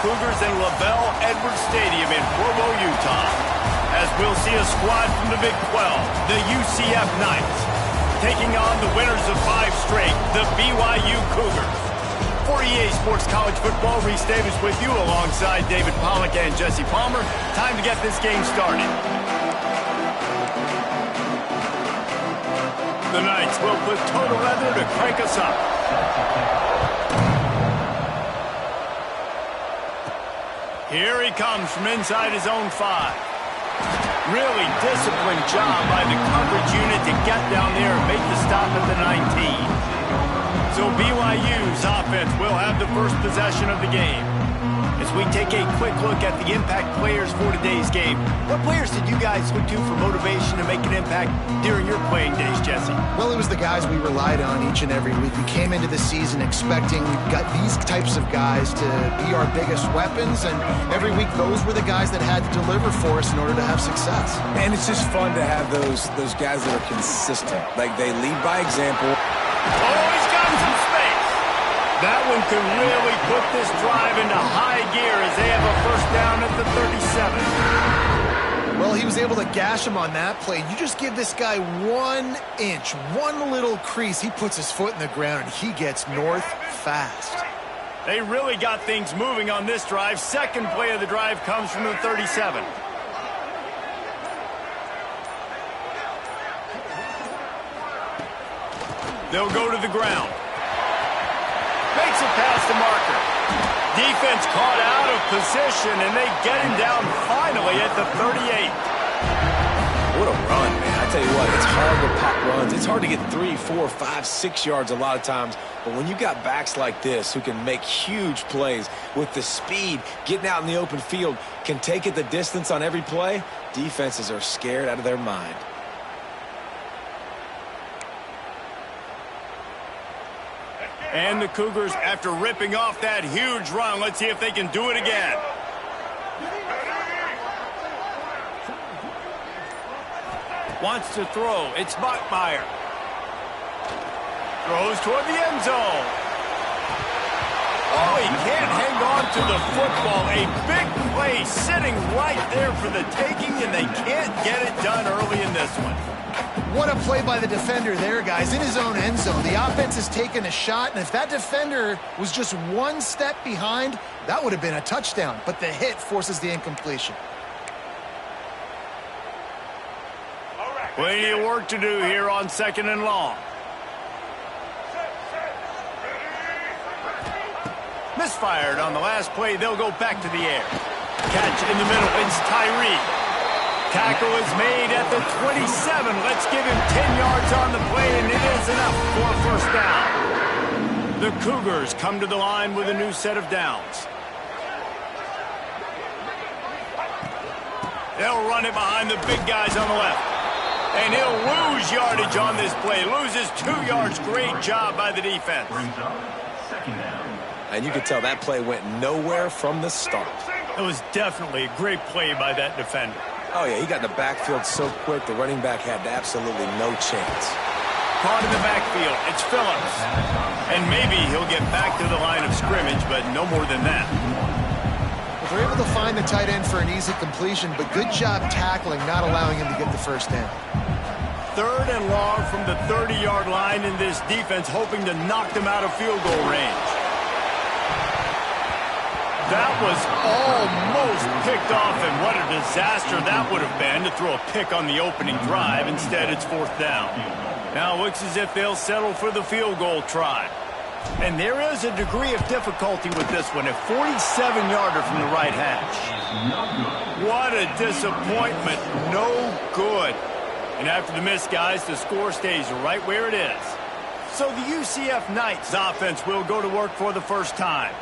Cougars in LaBelle Edwards Stadium in Provo, Utah, as we'll see a squad from the Big 12, the UCF Knights, taking on the winners of 5 straight, the BYU Cougars. For EA Sports College Football, Reese Davis with you alongside David Pollack and Jesse Palmer. Time to get this game started. The Knights will put total leather to crank us up. Here he comes from inside his own 5. Really disciplined job by the coverage unit to get down there and make the stop at the 19. So BYU's offense will have the first possession of the game. As we take a quick look at the impact players for today's game, what players did you guys look to for motivation to make an impact during your playing days, Jesse? Well, it was the guys we relied on each and every week. We came into the season expecting these types of guys to be our biggest weapons, and every week those were the guys that had to deliver for us in order to have success. And it's just fun to have those guys that are consistent. Like, they lead by example. Oh, he's got some space. That one could really put this drive into high gear as they have a first down at the 37. Well, he was able to gash him on that play. You just give this guy 1 inch, one little crease, he puts his foot in the ground, and he gets north fast. They really got things moving on this drive. Second play of the drive comes from the 37. They'll go to the ground. Makes it past the marker. Defense caught out of position, and they get him down finally at the 38. What a run, man. I tell you what, it's hard to pop runs. It's hard to get 3, 4, 5, 6 yards a lot of times. But when you got backs like this who can make huge plays with the speed, getting out in the open field, can take it the distance on every play, defenses are scared out of their mind. And the Cougars, after ripping off that huge run, let's see if they can do it again. Wants to throw. It's Bachmeier. Throws toward the end zone. Oh, he can't hang on to the football. A big play sitting right there for the taking, and they can't get it done early in this one. What a play by the defender there, guys, in his own end zone. The offense has taken a shot, and if that defender was just 1 step behind, that would have been a touchdown. But the hit forces the incompletion. Plenty of work to do here on 2nd and long. Misfired on the last play. They'll go back to the air. Catch in the middle. It's Tyree. Tackle is made at the 27. Let's give him 10 yards on the play, and it is enough for a first down. The Cougars come to the line with a new set of downs. They'll run it behind the big guys on the left. And he'll lose yardage on this play. Loses 2 yards. Great job by the defense. And you could tell that play went nowhere from the start. It was definitely a great play by that defender. Oh, yeah, he got in the backfield so quick, the running back had absolutely no chance. Caught in the backfield. It's Phillips. And maybe he'll get back to the line of scrimmage, but no more than that. Well, they're able to find the tight end for an easy completion, but good job tackling, not allowing him to get the first down. 3rd and long from the 30-yard line, in this defense hoping to knock them out of field goal range. That was almost picked off, and what a disaster that would have been to throw a pick on the opening drive. Instead, it's 4th down. Now it looks as if they'll settle for the field goal try. And there is a degree of difficulty with this one, a 47-yarder from the right hash. What a disappointment. No good. And after the miss, guys, the score stays right where it is. So the UCF Knights offense will go to work for the first time.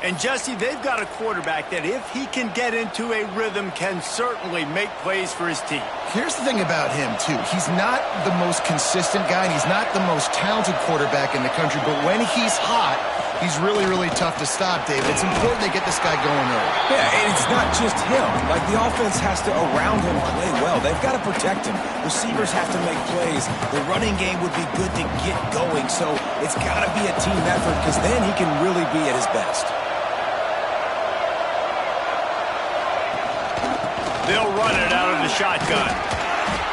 And, Jesse, they've got a quarterback that, if he can get into a rhythm, can certainly make plays for his team. Here's the thing about him, too. He's not the most consistent guy, and he's not the most talented quarterback in the country, but when he's hot, he's really, really tough to stop, David. It's important they get this guy going early. Yeah, and it's not just him. Like, the offense has to, around him, play well. They've got to protect him. Receivers have to make plays. The running game would be good to get going, so it's got to be a team effort, because then he can really be at his best. They'll run it out of the shotgun.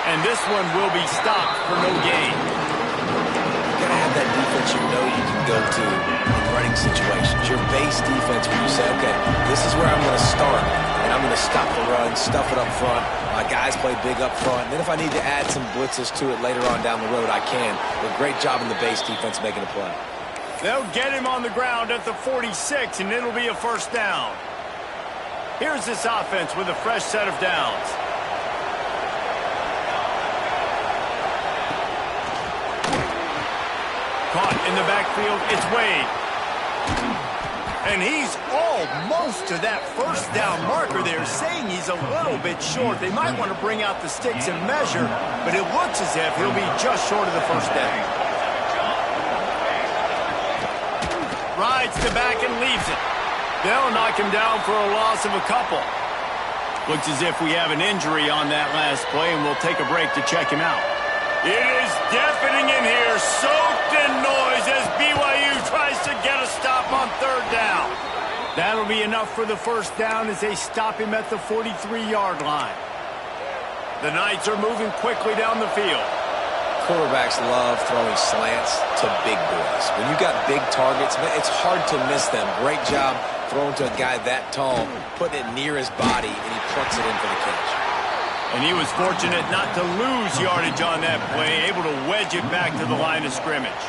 And this one will be stopped for no gain. You're going to have that defense you know you can go to in running situations. Your base defense where you say, okay, this is where I'm going to start. And I'm going to stop the run, stuff it up front. My guys play big up front. And then if I need to add some blitzes to it later on down the road, I can. But great job in the base defense making a play. They'll get him on the ground at the 46, and it'll be a first down. Here's this offense with a fresh set of downs. Caught in the backfield, it's Wade. And he's almost to that first down marker there, saying he's a little bit short. They might want to bring out the sticks and measure, but it looks as if he'll be just short of the first down. Rides to back and leaves it. They'll knock him down for a loss of a couple. Looks as if we have an injury on that last play, and we'll take a break to check him out. It is deafening in here, soaked in noise as BYU tries to get a stop on third down. That'll be enough for the first down as they stop him at the 43-yard line. The Knights are moving quickly down the field. Quarterbacks love throwing slants to big boys. When you got big targets, it's hard to miss them. Great job throwing to a guy that tall, putting it near his body, and he plucks it in for the catch. And he was fortunate not to lose yardage on that play, able to wedge it back to the line of scrimmage.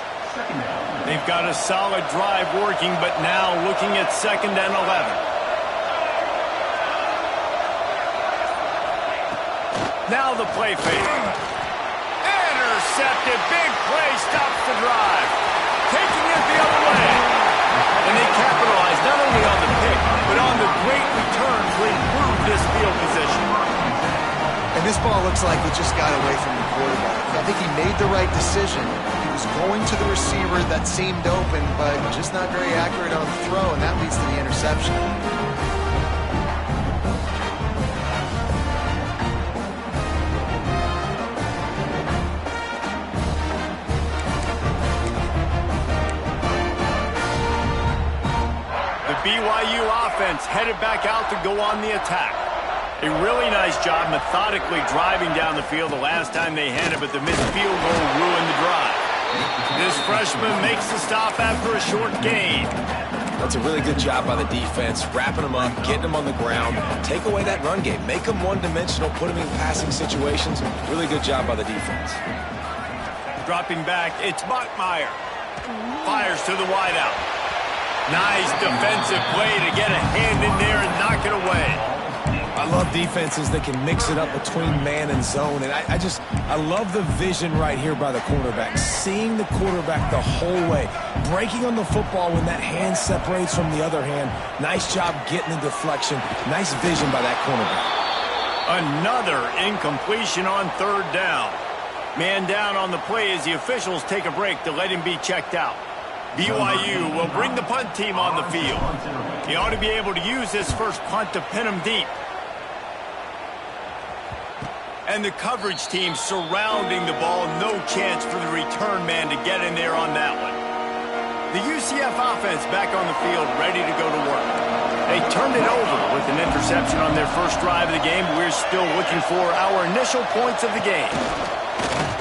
They've got a solid drive working, but now looking at 2nd and 11. Now the play fake. Intercepted, big play, stops the drive. Taking it the other way. And they capitalize not only on the pick, but on the great return to improve this field position. And this ball looks like it just got away from the quarterback. I think he made the right decision. He was going to the receiver that seemed open, but just not very accurate on the throw, and that leads to the interception. The BYU offense headed back out to go on the attack. A really nice job methodically driving down the field the last time they had it, but the missed field goal ruined the drive. This freshman makes the stop after a short gain. That's a really good job by the defense, wrapping them up, getting them on the ground, take away that run game, make them one-dimensional, put them in passing situations. Really good job by the defense. Dropping back, it's Bachmeier. Fires to the wideout. Nice defensive play to get a hand in there and knock it away. I love defenses that can mix it up between man and zone, and I love the vision right here by the quarterback, seeing the quarterback the whole way, breaking on the football when that hand separates from the other hand. Nice job getting the deflection. Nice vision by that cornerback. Another incompletion on third down. Man down on the play as the officials take a break to let him be checked out. BYU will bring the punt team on the field. He ought to be able to use this first punt to pin him deep. And the coverage team surrounding the ball. No chance for the return man to get in there on that one. The UCF offense back on the field, ready to go to work. They turned it over with an interception on their first drive of the game. We're still looking for our initial points of the game.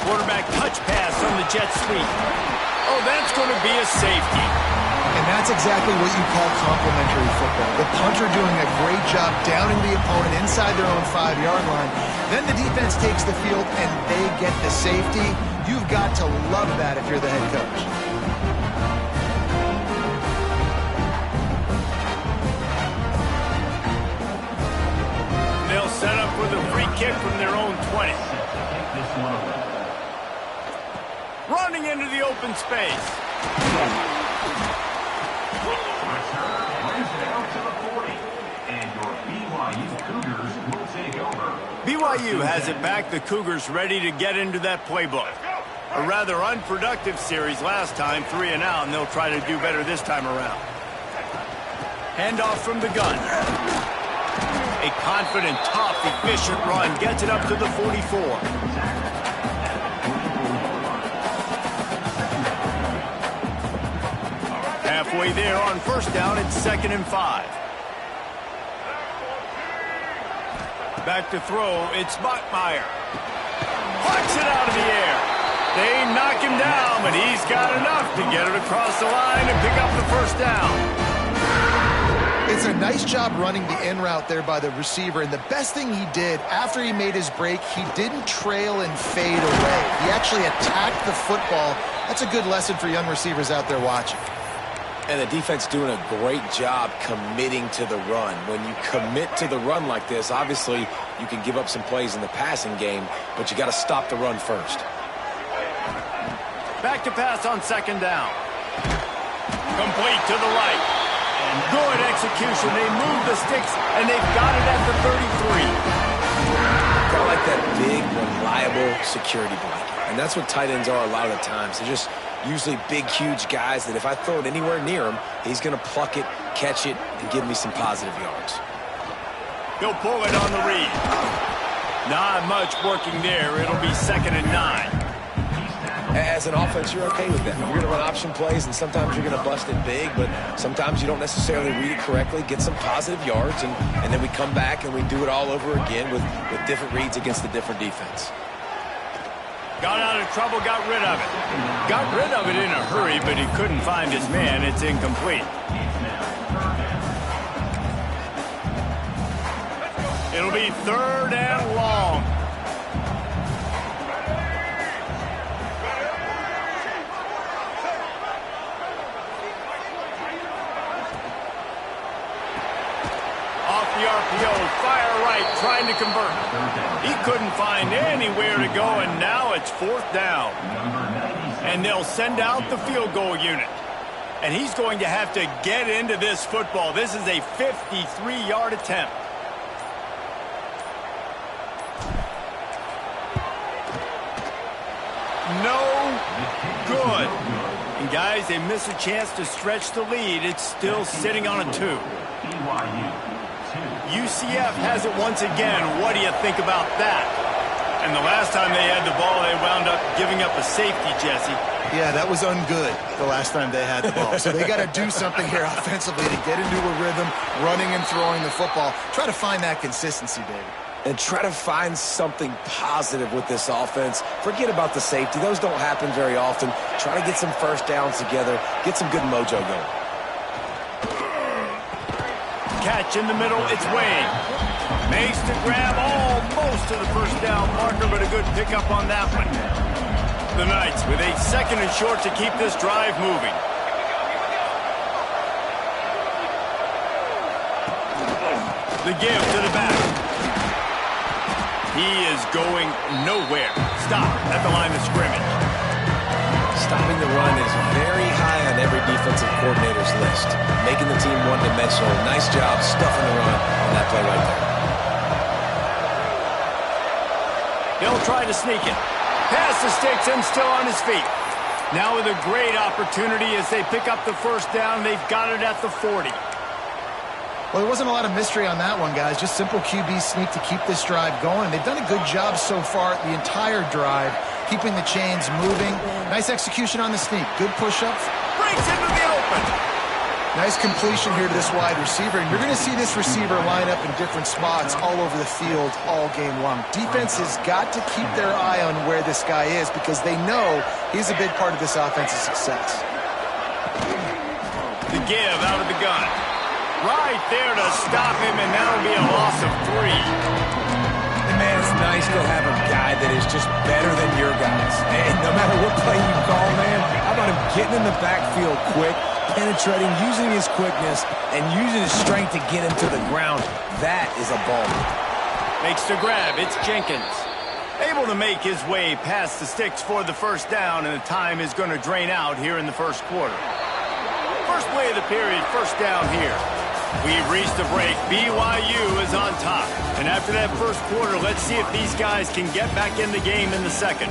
Quarterback touch pass on the jet sweep. Oh, that's going to be a safety. And that's exactly what you call complementary football. The punter doing a great job downing the opponent inside their own 5-yard line. Then the defense takes the field and they get the safety. You've got to love that if you're the head coach. They'll set up with a free kick from their own 20. Running into the open space. BYU has it back. The Cougars ready to get into that playbook. A rather unproductive series last time, 3 and out, and they'll try to do better this time around. Handoff from the gun. A confident, tough, efficient run gets it up to the 44. Halfway there on first down, it's 2nd and 5. Back to throw, it's Bachmeier. Plucks it out of the air. They knock him down, but he's got enough to get it across the line and pick up the first down. It's a nice job running the in route there by the receiver, and the best thing he did after he made his break, he didn't trail and fade away. He actually attacked the football. That's a good lesson for young receivers out there watching. And the defense doing a great job committing to the run. When you commit to the run like this, obviously you can give up some plays in the passing game, but you got to stop the run first. Back to pass on second down. Complete to the right. Good execution. They move the sticks, and they've got it at the 33. Kind of like that big, reliable security blanket. And that's what tight ends are a lot of the times. They're just usually big, huge guys that if I throw it anywhere near him, he's going to pluck it, catch it, and give me some positive yards. He'll pull it on the read. Not much working there. It'll be 2nd and 9. As an offense, you're okay with that. You're going to run option plays, and sometimes you're going to bust it big, but sometimes you don't necessarily read it correctly, get some positive yards, and then we come back and we do it all over again with different reads against the different defense. Got out of trouble, got rid of it. Got rid of it in a hurry, but he couldn't find his man. It's incomplete. It'll be 3rd and long. The RPO, fire right, trying to convert. He couldn't find anywhere to go, and now it's 4th down. And they'll send out the field goal unit. And he's going to have to get into this football. This is a 53-yard attempt. No good. And guys, they miss a chance to stretch the lead. It's still sitting on a 2. BYU. UCF has it once again. What do you think about that? And the last time they had the ball, they wound up giving up a safety, Jesse. Yeah, that was ungood the last time they had the ball. So they got to do something here offensively to get into a rhythm, running and throwing the football. Try to find that consistency, David. And try to find something positive with this offense. Forget about the safety. Those don't happen very often. Try to get some first downs together. Get some good mojo going. Catch in the middle, it's Wayne. Makes the grab almost to the first down marker, but a good pickup on that one. The Knights with a 2nd and short to keep this drive moving. The give to the back. He is going nowhere. Stop at the line of scrimmage. Stopping the run is very high on every defensive coordinator's list. Making the team one-dimensional. Nice job stuffing the run on that play right there. He'll try to sneak it. Past the sticks and still on his feet. Now with a great opportunity as they pick up the first down. They've got it at the 40. Well, there wasn't a lot of mystery on that one, guys. Just simple QB sneak to keep this drive going. They've done a good job so far the entire drive, keeping the chains moving. Nice execution on the sneak. Good push-ups. Breaks into the open. Nice completion here to this wide receiver. And you're going to see this receiver line up in different spots all over the field all game long. Defense has got to keep their eye on where this guy is because they know he's a big part of this offense's success. The give out of the gun. Right there to stop him, and that'll be a loss of 3. And man, it's nice to have a guy that is just better than your guys. And no matter what play you call, man, how about him getting in the backfield quick, penetrating, using his quickness, and using his strength to get him to the ground. That is a ball. Makes the grab. It's Jenkins. Able to make his way past the sticks for the first down, and the time is going to drain out here in the first quarter. First play of the period, first down here. We've reached the break. BYU is on top. And after that first quarter, let's see if these guys can get back in the game in the second.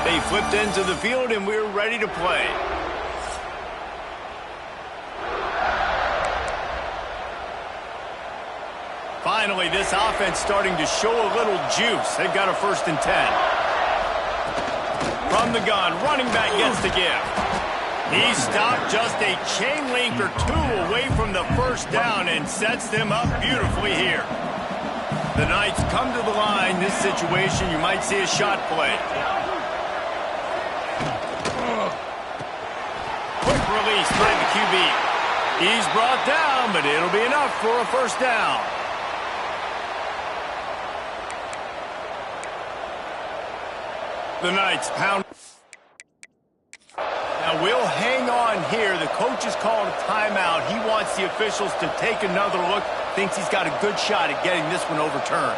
They flipped into the field, and we're ready to play. Finally, this offense starting to show a little juice. They've got a 1st and 10. From the gun, running back gets the give. He stopped just a chain link or two away from the first down and sets them up beautifully here. The Knights come to the line. This situation, you might see a shot play. Quick release by the QB. He's brought down, but it'll be enough for a first down. The Knights pound. Now we'll hang on here. The coach has called a timeout. He wants the officials to take another look. Thinks he's got a good shot at getting this one overturned.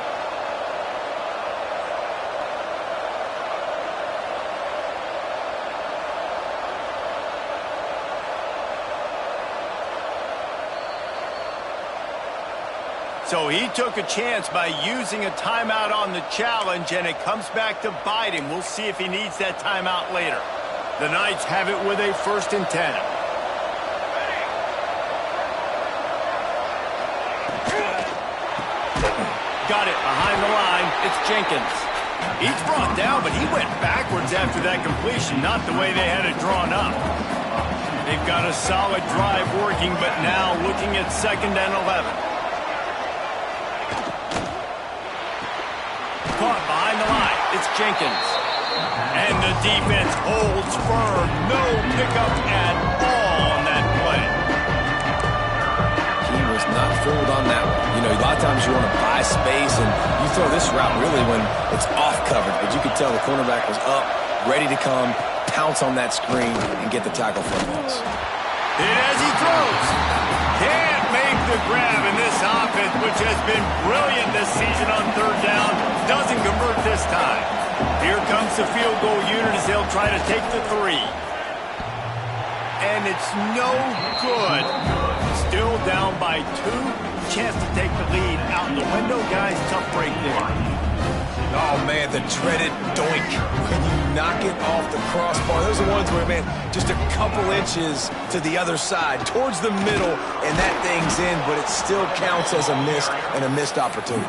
So he took a chance by using a timeout on the challenge, and it comes back to bite him. We'll see if he needs that timeout later. The Knights have it with a 1st and 10. Got it behind the line. It's Jenkins. He's brought down, but he went backwards after that completion, not the way they had it drawn up. They've got a solid drive working, but now looking at 2nd and 11. Caught behind the line. It's Jenkins. And the defense holds firm. No pickup at all on that play. He was not fooled on that one. You know, a lot of times you want to buy space, and you throw this route really when it's off coverage. But you could tell the cornerback was up, ready to come, pounce on that screen, and get the tackle for a loss. And as he throws, can't make the grab in this offense, which has been brilliant this season on 3rd down. Doesn't convert this time. Here comes the field goal unit as they'll try to take the 3. And it's no good. Still down by 2. Chance to take the lead out the window. Guys, tough break there. Oh, man, the dreaded doink. When you knock it off the crossbar. Those are the ones where, man, just a couple inches to the other side, towards the middle, and that thing's in, but it still counts as a missed opportunity.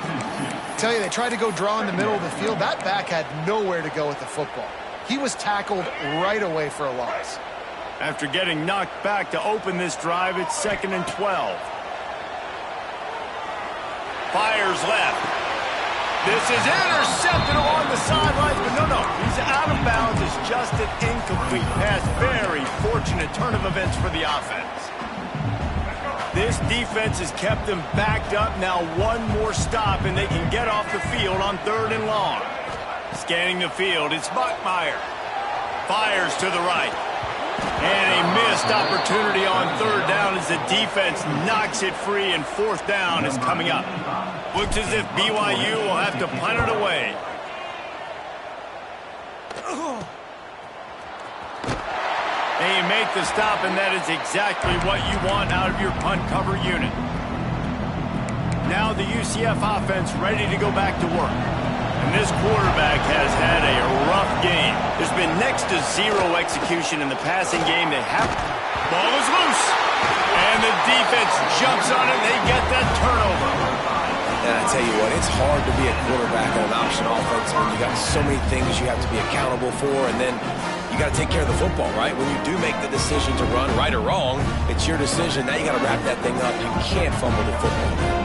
Tell you, they tried to go draw in the middle of the field. That back had nowhere to go with the football. He was tackled right away for a loss. After getting knocked back to open this drive, it's 2nd and 12. Fires left. This is intercepted along the sidelines, but no. He's out of bounds. It's just an incomplete pass. Very fortunate turn of events for the offense. This defense has kept them backed up. Now one more stop, and they can get off the field on 3rd and long. Scanning the field, it's Buckmeyer. Fires to the right. And a missed opportunity on 3rd down as the defense knocks it free, and 4th down is coming up. Looks as if BYU will have to punt it away. They make the stop, and that is exactly what you want out of your punt cover unit. Now the UCF offense ready to go back to work. And this quarterback has had a rough game. There's been next to 0 execution in the passing game. Ball is loose. And the defense jumps on it. They get that turnover. And I tell you what, it's hard to be a quarterback in an option offense when you got so many things you have to be accountable for, and then you got to take care of the football, right? When you do make the decision to run, right or wrong, it's your decision. Now you got to wrap that thing up. You can't fumble the football.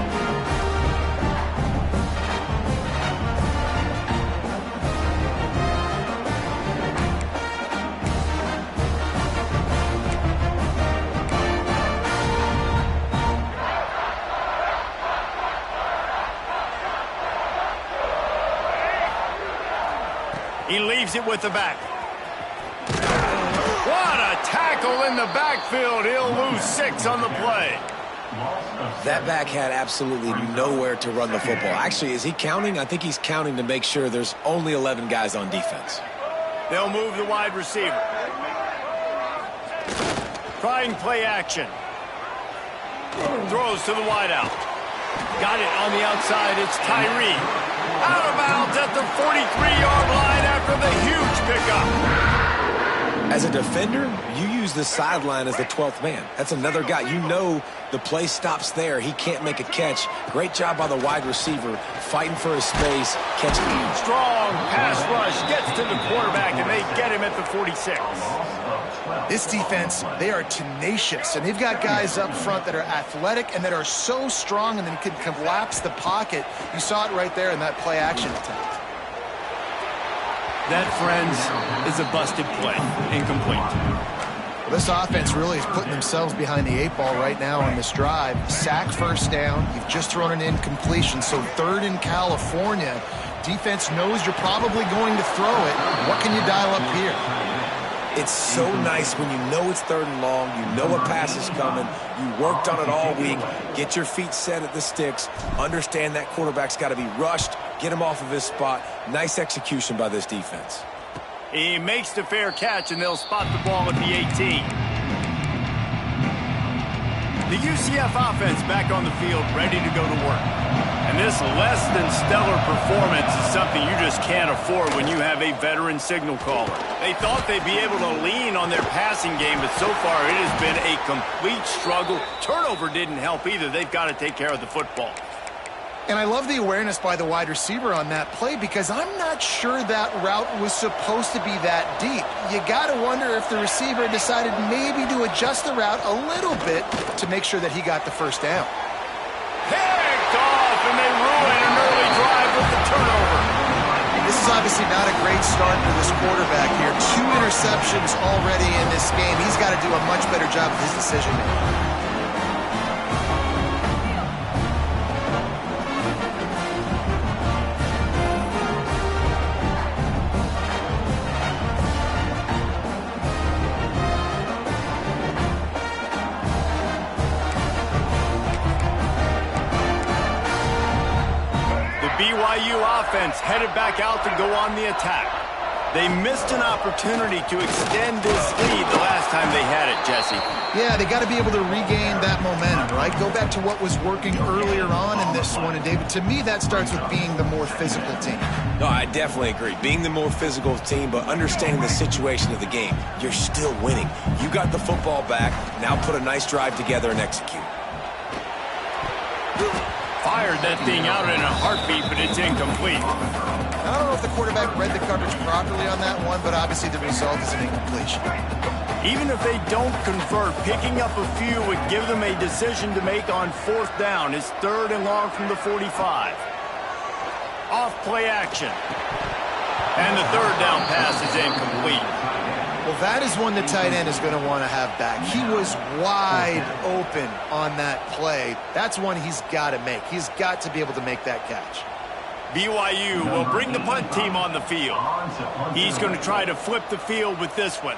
He leaves it with the back. What a tackle in the backfield. He'll lose 6 on the play. That back had absolutely nowhere to run the football. Actually, is he counting? I think he's counting to make sure there's only 11 guys on defense. They'll move the wide receiver. Trying play action. Throws to the wideout. Got it on the outside. It's Tyree. Out of bounds at the 43-yard line after the huge pickup. As a defender, you use the sideline as the 12th man. That's another guy. You know the play stops there. He can't make a catch. Great job by the wide receiver, fighting for his space, catching. Strong pass rush gets to the quarterback, and they get him at the 46. This defense, they are tenacious, and they've got guys up front that are athletic and that are so strong and then can collapse the pocket. You saw it right there in that play action attempt. That, friends, is a busted play. Incomplete. Well, this offense really is putting themselves behind the 8 ball right now on this drive. Sack, first down. You've just thrown an incompletion, so 3rd in California. Defense knows you're probably going to throw it. What can you dial up here? It's so nice when you know it's 3rd and long, you know a pass is coming, you worked on it all week, get your feet set at the sticks, understand that quarterback's got to be rushed, get him off of his spot. Nice execution by this defense. He makes the fair catch, and they'll spot the ball at the 18. The UCF offense back on the field, ready to go to work. And this less than stellar performance is something you just can't afford when you have a veteran signal caller. They thought they'd be able to lean on their passing game, but so far it has been a complete struggle. Turnover didn't help either. They've got to take care of the football. And I love the awareness by the wide receiver on that play because I'm not sure that route was supposed to be that deep. You got to wonder if the receiver decided maybe to adjust the route a little bit to make sure that he got the first down. Picked off, and they ruin an early drive with the turnover. This is obviously not a great start for this quarterback here. 2 interceptions already in this game. He's got to do a much better job of his decision-making. BYU offense headed back out to go on the attack. They missed an opportunity to extend this lead the last time they had it, Jesse. Yeah, they got to be able to regain that momentum, right? Go back to what was working earlier on in this one. And, David, to me, that starts with being the more physical team. No, I definitely agree. Being the more physical team, but understanding the situation of the game. You're still winning. You got the football back. Now put a nice drive together and execute. Fired that thing out in a heartbeat, but it's incomplete. I don't know if the quarterback read the coverage properly on that one, but obviously the result is an incompletion. Even if they don't convert, picking up a few would give them a decision to make on 4th down. It's 3rd and long from the 45. Off play action. And the 3rd down pass is incomplete. Well, that is one the tight end is going to want to have back. He was wide open on that play. That's one he's got to make. He's got to be able to make that catch. BYU will bring the punt team on the field. He's going to try to flip the field with this one.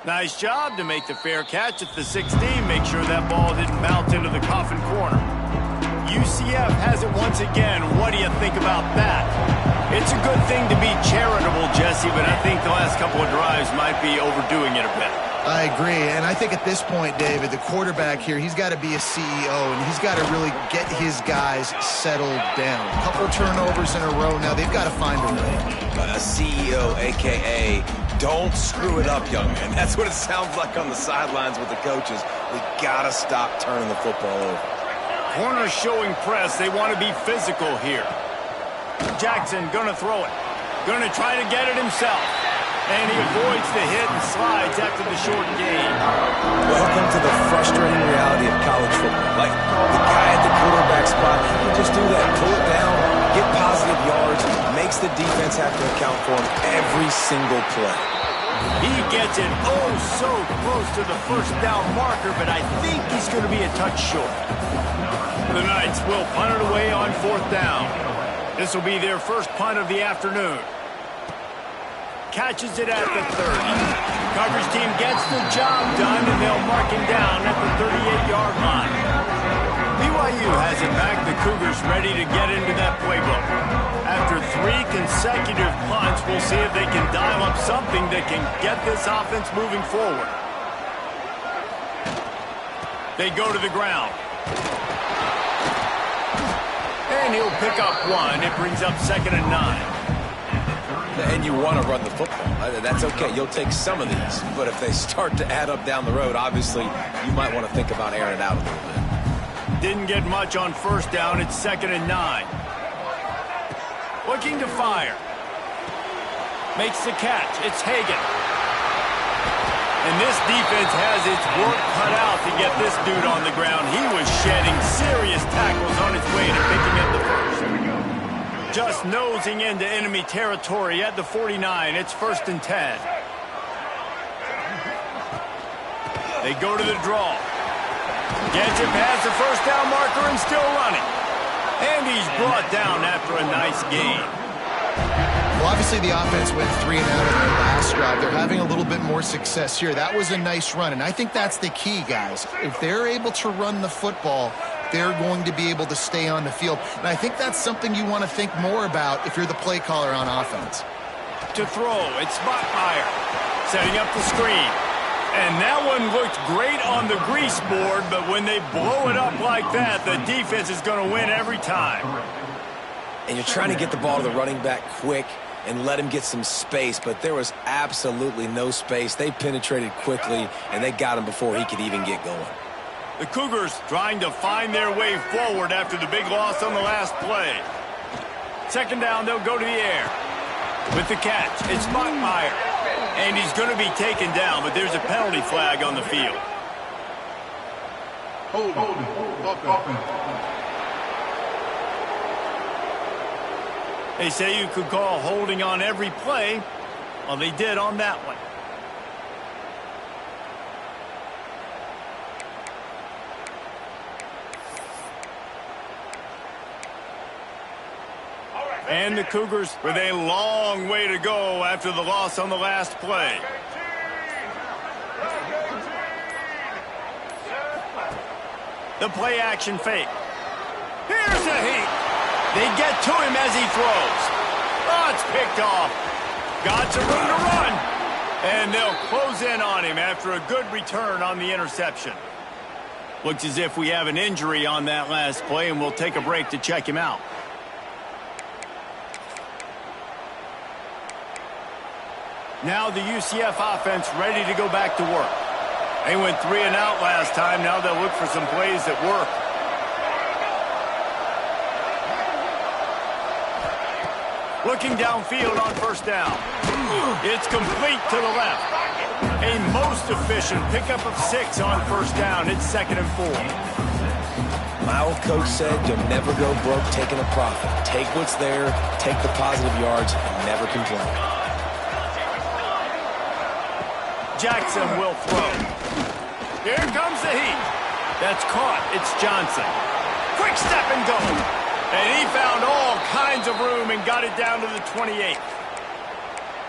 Nice job to make the fair catch at the 16. Make sure that ball didn't bounce into the coffin corner. UCF has it once again. What do you think about that? It's a good thing to be charitable, Jesse, but I think the last couple of drives might be overdoing it a bit. I agree, and I think at this point, David, the quarterback here, he's got to be a CEO, and he's got to really get his guys settled down. A couple turnovers in a row now. They've got to find a way. A CEO, a.k.a. don't screw it up, young man. That's what it sounds like on the sidelines with the coaches. We got to stop turning the football over. Corner showing press. They want to be physical here. Jackson going to throw it. Going to try to get it himself. And he avoids the hit and slides after the short gain. Welcome to the frustrating reality of college football. Like, the guy at the quarterback spot, he can just do that. Pull it down, get positive yards, makes the defense have to account for him every single play. He gets it oh so close to the 1st down marker, but I think he's going to be a touch short. The Knights will punt it away on 4th down. This will be their first punt of the afternoon. Catches it at the 30. Coverage team gets the job done, and they'll mark him down at the 38-yard line. BYU has it back. The Cougars ready to get into that playbook. After 3 consecutive punts, we'll see if they can dial up something that can get this offense moving forward. They go to the ground. And and he'll pick up 1. It brings up 2nd and 9. And you want to run the football. That's okay. You'll take some of these. But if they start to add up down the road, obviously, you might want to think about airing it out a little bit. Didn't get much on 1st down. It's 2nd and 9. Looking to fire. Makes the catch. It's Hagan. And this defense has its work cut out to get this dude on the ground. He was shedding serious tackles on his way to picking up the first. Just nosing into enemy territory at the 49. It's 1st and 10. They go to the draw. Gets it past the 1st down marker and still running. And he's brought down after a nice gain. Well, obviously the offense went 3 and out in their last drive. They're having a little bit more success here. That was a nice run, and I think that's the key, guys. If they're able to run the football, they're going to be able to stay on the field. And I think that's something you want to think more about if you're the play caller on offense. To throw, it's Bachmeier setting up the screen. And that one looked great on the grease board, but when they blow it up like that, the defense is going to win every time. And you're trying to get the ball to the running back quick and let him get some space, but there was absolutely no space. They penetrated quickly, and they got him before he could even get going. The Cougars trying to find their way forward after the big loss on the last play. 2nd down, they'll go to the air. With the catch, it's Bachmeier. And he's going to be taken down, but there's a penalty flag on the field. Hold on. They say you could call holding on every play. Well, they did on that one. And the Cougars with a long way to go after the loss on the last play. The play action fake. Here's a heat. They get to him as he throws. Oh, it's picked off. Got some room to run. And they'll close in on him after a good return on the interception. Looks as if we have an injury on that last play, and we'll take a break to check him out. Now the UCF offense ready to go back to work. They went 3 and out last time. Now they'll look for some plays that work. Looking downfield on 1st down. It's complete to the left. A most efficient pickup of 6 on 1st down. It's 2nd and 4. My old coach said you'll never go broke taking a profit. Take what's there, take the positive yards, and never complain. Jackson will throw. Here comes the heat. That's caught. It's Johnson. Quick step and go. And he found all kinds of room and got it down to the 28.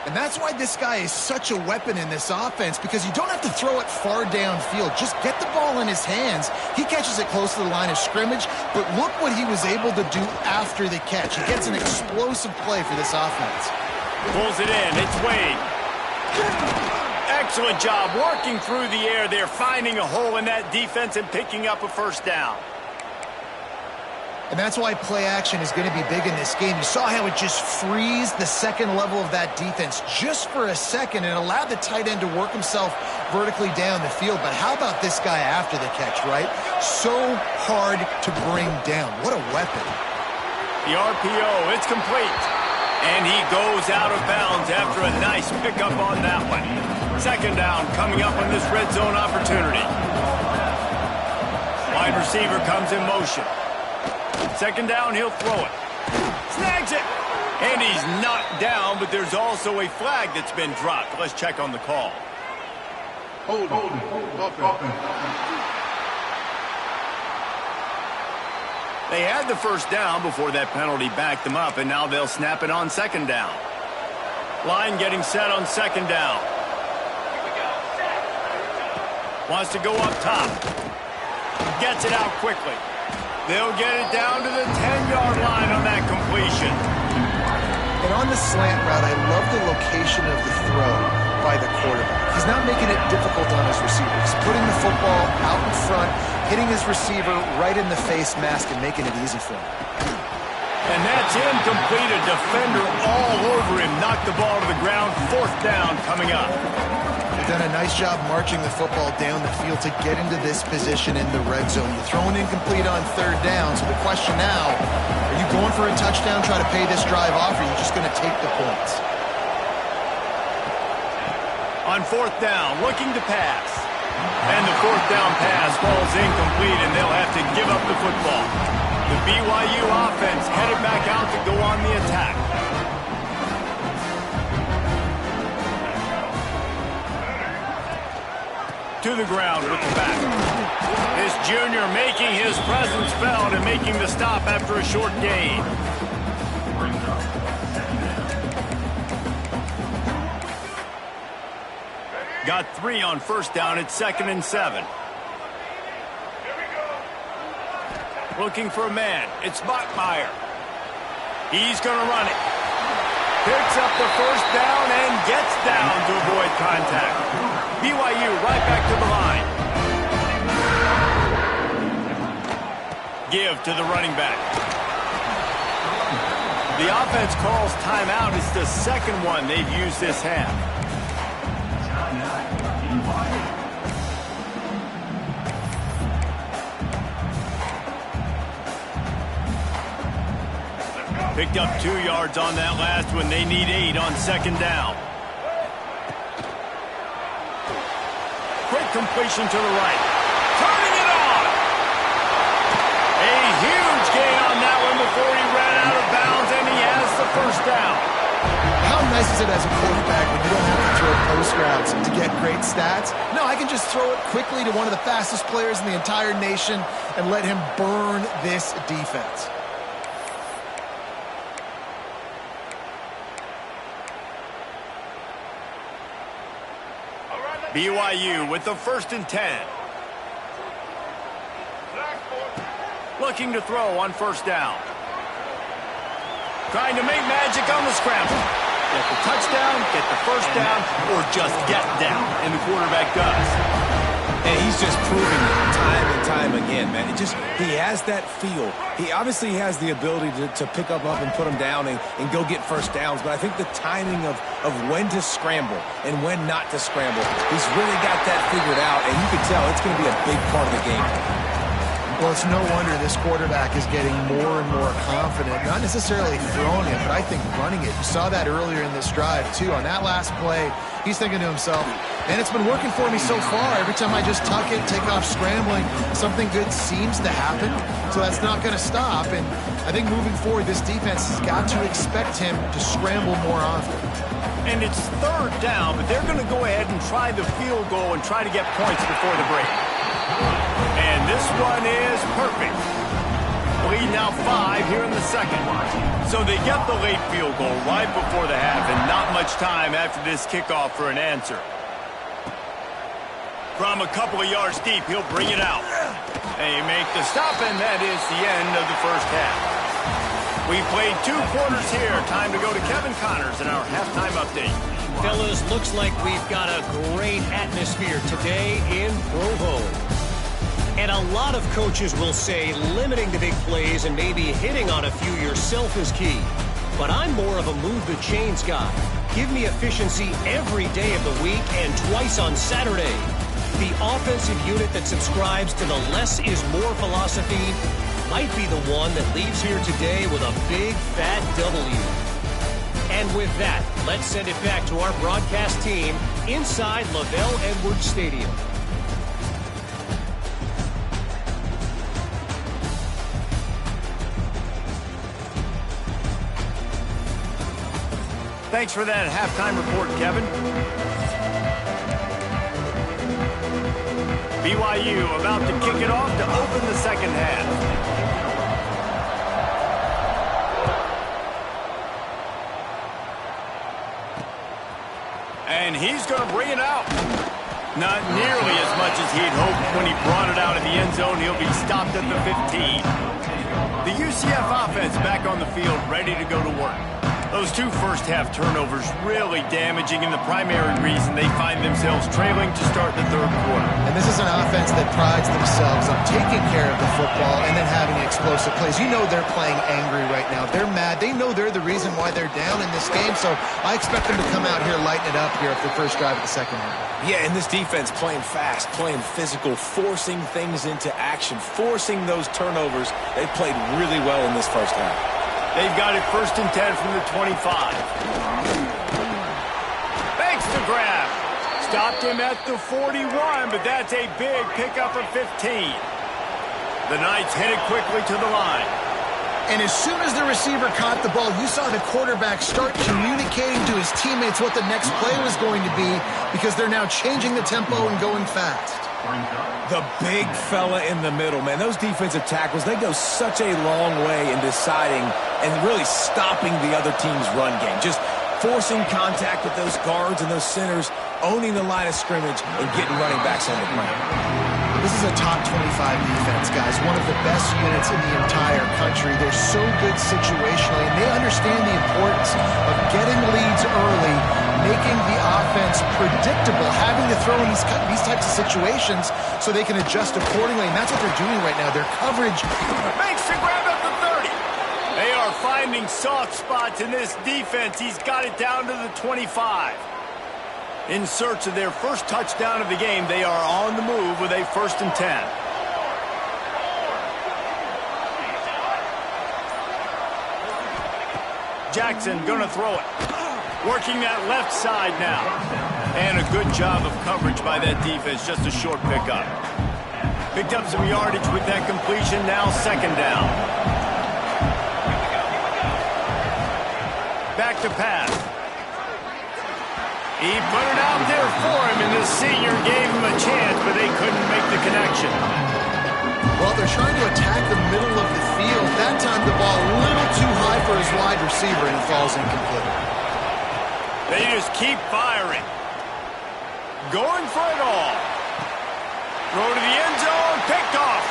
And that's why this guy is such a weapon in this offense, because you don't have to throw it far downfield. Just get the ball in his hands. He catches it close to the line of scrimmage, but look what he was able to do after the catch. He gets an explosive play for this offense. Pulls it in. It's Wade. Excellent job working through the air there, finding a hole in that defense and picking up a 1st down. And that's why play action is going to be big in this game. You saw how it just frees the second level of that defense just for a second and allowed the tight end to work himself vertically down the field. But how about this guy after the catch, right? So hard to bring down. What a weapon. The RPO, it's complete. And he goes out of bounds after a nice pickup on that one. 2nd down coming up on this red zone opportunity. Wide receiver comes in motion. 2nd down, he'll throw it. Snags it. And he's knocked down, but there's also a flag that's been dropped. Let's check on the call. Hold on. They had the 1st down before that penalty backed them up, and now they'll snap it on 2nd down. Line getting set on 2nd down. Wants to go up top. Gets it out quickly. They'll get it down to the 10-yard line on that completion. And on the slant route, I love the location of the throw by the quarterback. He's not making it difficult on his receiver. He's putting the football out in front, hitting his receiver right in the face mask and making it easy for him. And that's incomplete. A defender all over him. Knocked the ball to the ground. 4th down coming up. They've done a nice job marching the football down the field to get into this position in the red zone. You're throwing incomplete on 3rd down, so the question now, are you going for a touchdown, try to pay this drive off, or are you just going to take the points? On 4th down, looking to pass. And the 4th down pass falls incomplete, and they'll have to give up the football. The BYU offense headed back out to go on the attack. To the ground with the back. This junior making his presence felt and making the stop after a short gain. Got 3 on 1st down. It's 2nd and 7. Looking for a man. It's Bachmeier. He's going to run it. Picks up the 1st down and gets down to avoid contact. BYU right back to the line. Give to the running back. The offense calls timeout. It's the 2nd one they've used this half. Picked up 2 yards on that last one. They need 8 on 2nd down. Quick completion to the right. Turning it on. A huge gain on that one before he ran out of bounds, and he has the 1st down. How nice is it as a quarterback when you don't have to throw post routes to get great stats? No, I can just throw it quickly to one of the fastest players in the entire nation and let him burn this defense. BYU with the 1st and 10. Looking to throw on 1st down. Trying to make magic on the scramble. Get the touchdown, get the 1st down, or just get down. And the quarterback does. And he's just proving it time and time again, man. He has that feel. He obviously has the ability to pick up and put him down and go get 1st downs. But I think the timing of when to scramble and when not to scramble, he's really got that figured out. And you can tell it's going to be a big part of the game. Well, it's no wonder this quarterback is getting more and more confident. Not necessarily throwing it, but I think running it. You saw that earlier in this drive, too. On that last play, he's thinking to himself, man, it's been working for me so far. Every time I just tuck it, take off scrambling, something good seems to happen. So that's not going to stop. And I think moving forward, this defense has got to expect him to scramble more often. And it's 3rd down, but they're going to go ahead and try the field goal and try to get points before the break. And this one is perfect. Lead now 5 here in the 2nd. So they get the late field goal right before the half, and not much time after this kickoff for an answer. From a couple of yards deep, he'll bring it out. They make the stop, and that is the end of the 1st half. We played 2 quarters here. Time to go to Kevin Connors in our halftime update. Fellas, looks like we've got a great atmosphere today in Provo. And a lot of coaches will say limiting the big plays and maybe hitting on a few yourself is key. But I'm more of a move the chains guy. Give me efficiency every day of the week and twice on Saturday. The offensive unit that subscribes to the less is more philosophy might be the one that leaves here today with a big fat W. And with that, let's send it back to our broadcast team inside LaVell Edwards Stadium. Thanks for that halftime report, Kevin. BYU about to kick it off to open the 2nd half. And he's going to bring it out. Not nearly as much as he'd hoped when he brought it out of the end zone. He'll be stopped at the 15. The UCF offense back on the field, ready to go to work. Those two first-half turnovers really damaging, and the primary reason they find themselves trailing to start the third quarter. And this is an offense that prides themselves on taking care of the football and then having explosive plays. You know they're playing angry right now. They're mad. They know they're the reason why they're down in this game, so I expect them to come out here, lighten it up here for the first drive of the second half. Yeah, and this defense playing fast, playing physical, forcing things into action, forcing those turnovers. They played really well in this first half. They've got it 1st and 10 from the 25. Makes the grab. Stopped him at the 41, but that's a big pickup of 15. The Knights headed quickly to the line. And as soon as the receiver caught the ball, you saw the quarterback start communicating to his teammates what the next play was going to be because they're now changing the tempo and going fast. The big fella in the middle, man. Those defensive tackles, they go such a long way in deciding and really stopping the other team's run game. Just forcing contact with those guards and those centers, owning the line of scrimmage, and getting running backs on the ground. This is a top 25 defense, guys. One of the best units in the entire country. They're so good situationally, and they understand the importance of getting leads early, making the offense predictable, having to throw in these types of situations so they can adjust accordingly, and that's what they're doing right now. Their coverage makes the grab at the 30. They are finding soft spots in this defense. He's got it down to the 25. In search of their first touchdown of the game, they are on the move with a 1st and 10. Jackson gonna throw it. Working that left side now. And a good job of coverage by that defense. Just a short pickup. Picked up some yardage with that completion. Now 2nd down. Back to pass. He put it out there for him, and the senior gave him a chance, but they couldn't make the connection. Well, they're trying to attack the middle of the field. That time the ball a little too high for his wide receiver, and it falls incomplete. They just keep firing. Going for it all. Throw to the end zone, picked off.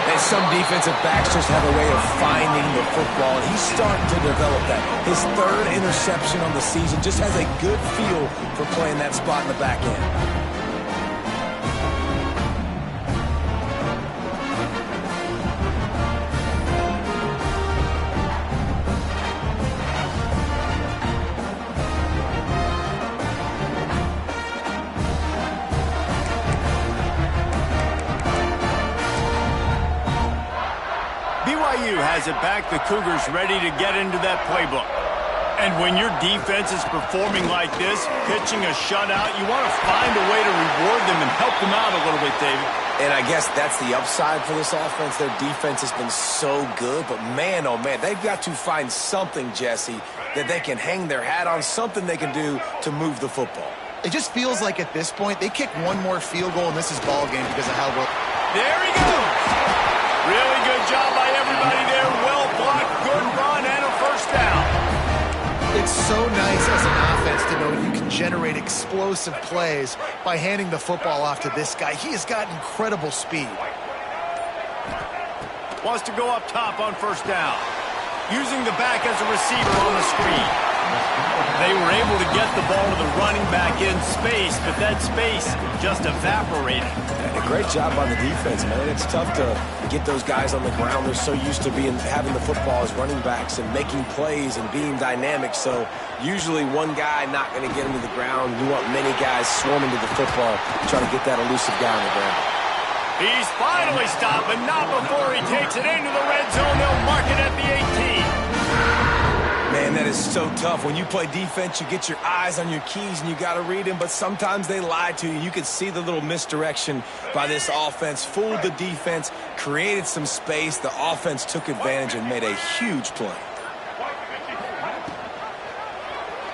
And some defensive backs just have a way of finding the football, and he's starting to develop that. His 3rd interception on the season, just has a good feel for playing that spot in the back end. BYU has it back. The Cougars ready to get into that playbook. And when your defense is performing like this, pitching a shutout, you want to find a way to reward them and help them out a little bit, David. And I guess that's the upside for this offense. Their defense has been so good, but man, oh man, they've got to find something, Jesse, that they can hang their hat on, something they can do to move the football. It just feels like at this point, they kick one more field goal, and this is ball game because of how well. There he goes. Really good job by everybody there. Well blocked, good run, and a 1st down. It's so nice as an offense to know you can generate explosive plays by handing the football off to this guy. He has got incredible speed. Wants to go up top on 1st down. Using the back as a receiver on the screen. They were able to get the ball to the running back in space, but that space just evaporated. A great job by the defense, man. It's tough to get those guys on the ground. They're so used to having the football as running backs and making plays and being dynamic. So usually one guy not going to get him to the ground. You want many guys swarming to the football, trying to get that elusive guy on the ground. He's finally stopped, but not before he takes it into the red zone. They'll mark it at the 18. Man, that is so tough. When you play defense, you get your eyes on your keys and you got to read them, but sometimes they lie to you. You could see the little misdirection by this offense, fooled the defense, created some space. The offense took advantage and made a huge play.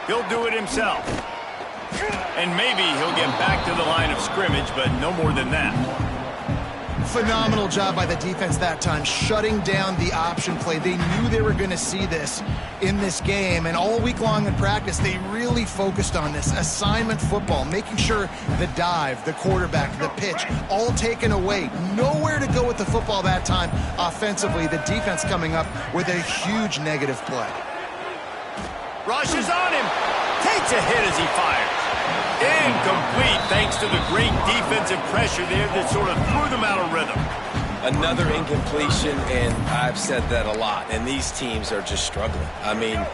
He'll do it himself. And maybe he'll get back to the line of scrimmage, but no more than that. Phenomenal job by the defense that time, shutting down the option play. They knew they were going to see this in this game, and all week long in practice, they really focused on this assignment football, making sure the dive, the quarterback, the pitch, all taken away. Nowhere to go with the football that time offensively. The defense coming up with a huge negative play. Rushes on him. Takes a hit as he fires. Incomplete thanks to the great defensive pressure there that sort of threw them out of rhythm. Another incompletion, and I've said that a lot, and these teams are just struggling. I mean,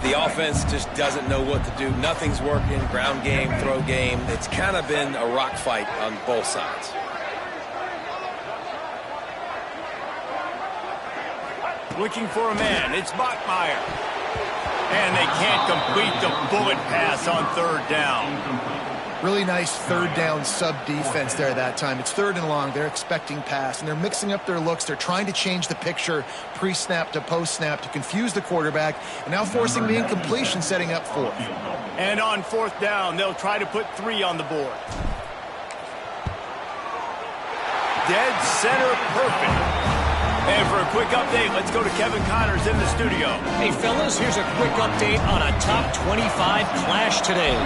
the offense just doesn't know what to do. Nothing's working. Ground game, throw game. It's kind of been a rock fight on both sides. Looking for a man. It's Bachmeier. And they can't complete the bullet pass on third down. Really nice third down sub-defense there that time. It's third and long. They're expecting pass, and they're mixing up their looks. They're trying to change the picture pre-snap to post-snap to confuse the quarterback, and now forcing the incompletion, setting up fourth. And on fourth down, they'll try to put 3 on the board. Dead center perfect. And for a quick update, let's go to Kevin Connors in the studio. Hey, fellas, here's a quick update on a top 25 clash today.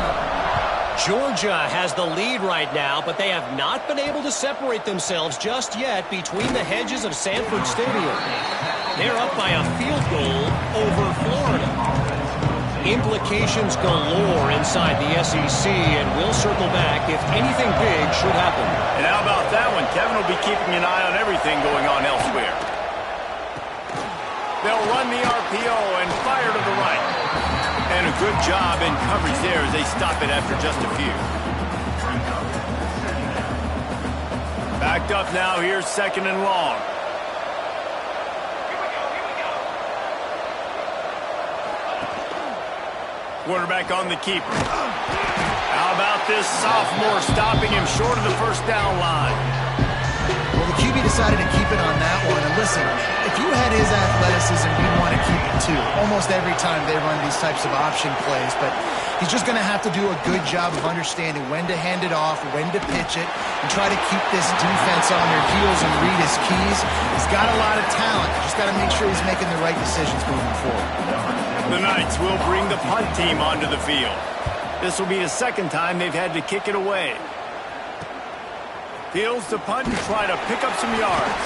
Georgia has the lead right now, but they have not been able to separate themselves just yet between the hedges of Sanford Stadium. They're up by a field goal over Florida. Implications galore inside the SEC, and we'll circle back if anything big should happen. And how about that one? Kevin will be keeping an eye on everything going on elsewhere. They'll run the RPO and fire to the right. And a good job in coverage there as they stop it after just a few. Backed up now, here's second and long. Quarterback on the keeper. How about this sophomore stopping him short of the first down line? Well, the QB decided to keep it on that one. And listen, if you had his athleticism, you'd want to keep it too. Almost every time they run these types of option plays. But he's just going to have to do a good job of understanding when to hand it off, when to pitch it, and try to keep this defense on their heels and read his keys. He's got a lot of talent. Just got to make sure he's making the right decisions moving forward. The Knights will bring the punt team onto the field. This will be the second time they've had to kick it away. Fields the punt and try to pick up some yards.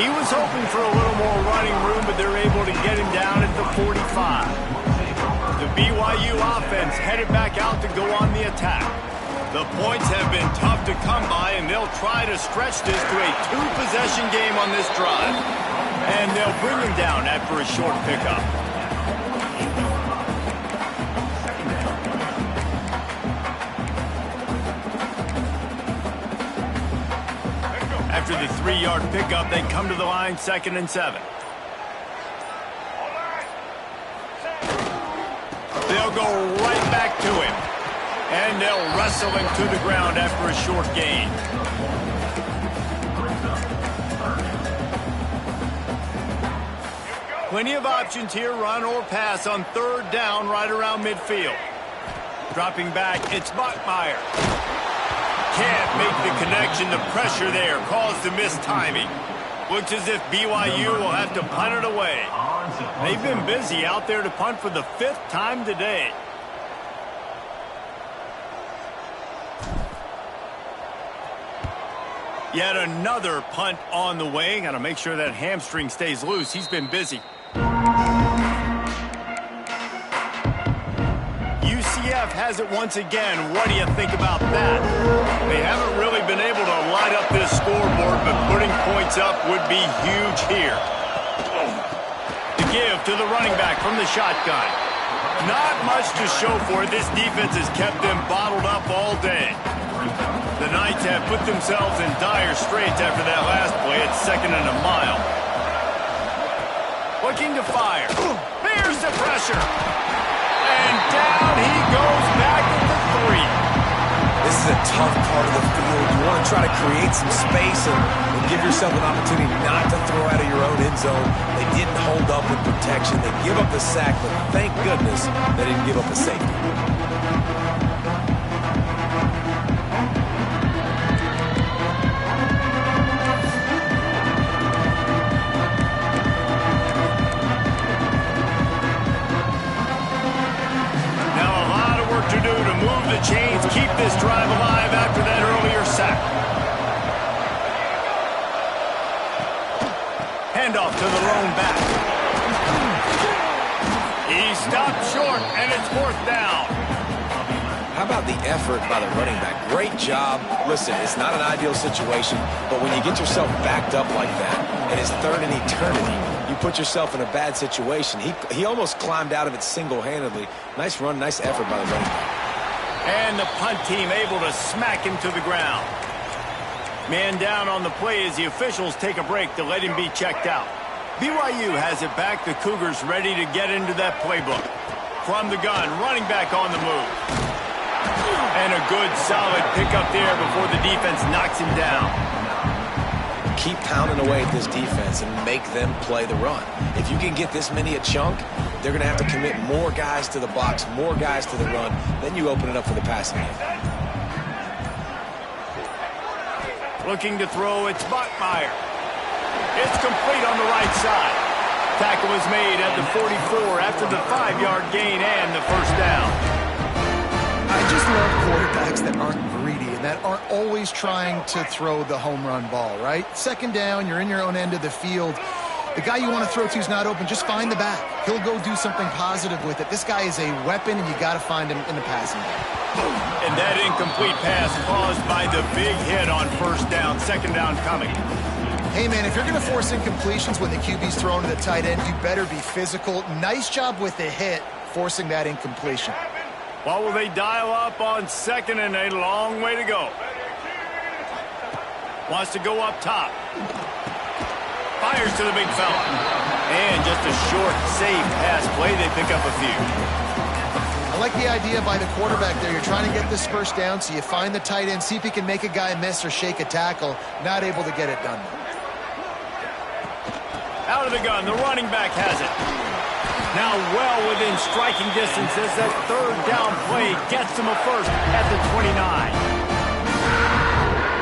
He was hoping for a little more running room, but they're able to get him down at the 45. The BYU offense headed back out to go on the attack. The points have been tough to come by, and they'll try to stretch this to a 2-possession game on this drive. And they'll bring him down after a short pickup. After the 3-yard pickup, they come to the line, 2nd and 7. They'll go right back to him. And they'll wrestle him to the ground after a short gain. Plenty of options here, run or pass on third down right around midfield. Dropping back, it's Bachmeier. Can't make the connection. The pressure there caused the mistiming. Looks as if BYU will have to punt it away. They've been busy out there to punt for the 5th time today. Yet another punt on the way. Got to make sure that hamstring stays loose. He's been busy. UCF has it once again. What do you think about that? They haven't really been able to light up this scoreboard, but putting points up would be huge here. To give to the running back from the shotgun. Not much to show for it. This defense has kept them bottled up all day. The Knights have put themselves in dire straits after that last play. It's 2nd and a mile. Looking to fire. Bears the pressure. And down he goes back at the 3. This is a tough part of the field. You want to try to create some space and give yourself an opportunity not to throw out of your own end zone. They didn't hold up with protection. They give up the sack, but thank goodness they didn't give up a safety. To do to move the chains, keep this drive alive after that earlier sack. Handoff to the lone back. He stopped short, and about the effort by the running back. Great job. Listen, it's not an ideal situation, but when you get yourself backed up like that, and it's third in eternity, you put yourself in a bad situation. He almost climbed out of it single-handedly. Nice run, nice effort by the running back. And the punt team able to smack him to the ground. Man down on the play as the officials take a break to let him be checked out. BYU has it back. The Cougars ready to get into that playbook. From the gun, running back on the move. And a good, solid pickup there before the defense knocks him down. Keep pounding away at this defense and make them play the run. If you can get this many a chunk, they're going to have to commit more guys to the box, more guys to the run. Then you open it up for the passing game. Looking to throw, it's Bachmeier. It's complete on the right side. Tackle was made at the 44 after the 5-yard gain and the first down. I just love quarterbacks that aren't greedy and that aren't always trying to throw the home run ball, right? Second down, you're in your own end of the field. The guy you want to throw to is not open. Just find the back. He'll go do something positive with it. This guy is a weapon, and you got to find him in the passing game. And that incomplete pass caused by the big hit on first down. Second down coming. Hey, man, if you're going to force incompletions when the QB's thrown to the tight end, you better be physical. Nice job with the hit, forcing that incompletion. What will they dial up on second and a long way to go? Wants to go up top. Fires to the big fella. And just a short, safe pass play. They pick up a few. I like the idea by the quarterback there. You're trying to get this first down, so you find the tight end, see if he can make a guy miss or shake a tackle. Not able to get it done. Out of the gun, the running back has it. Now well within striking distance as that third down play gets him a first at the 29.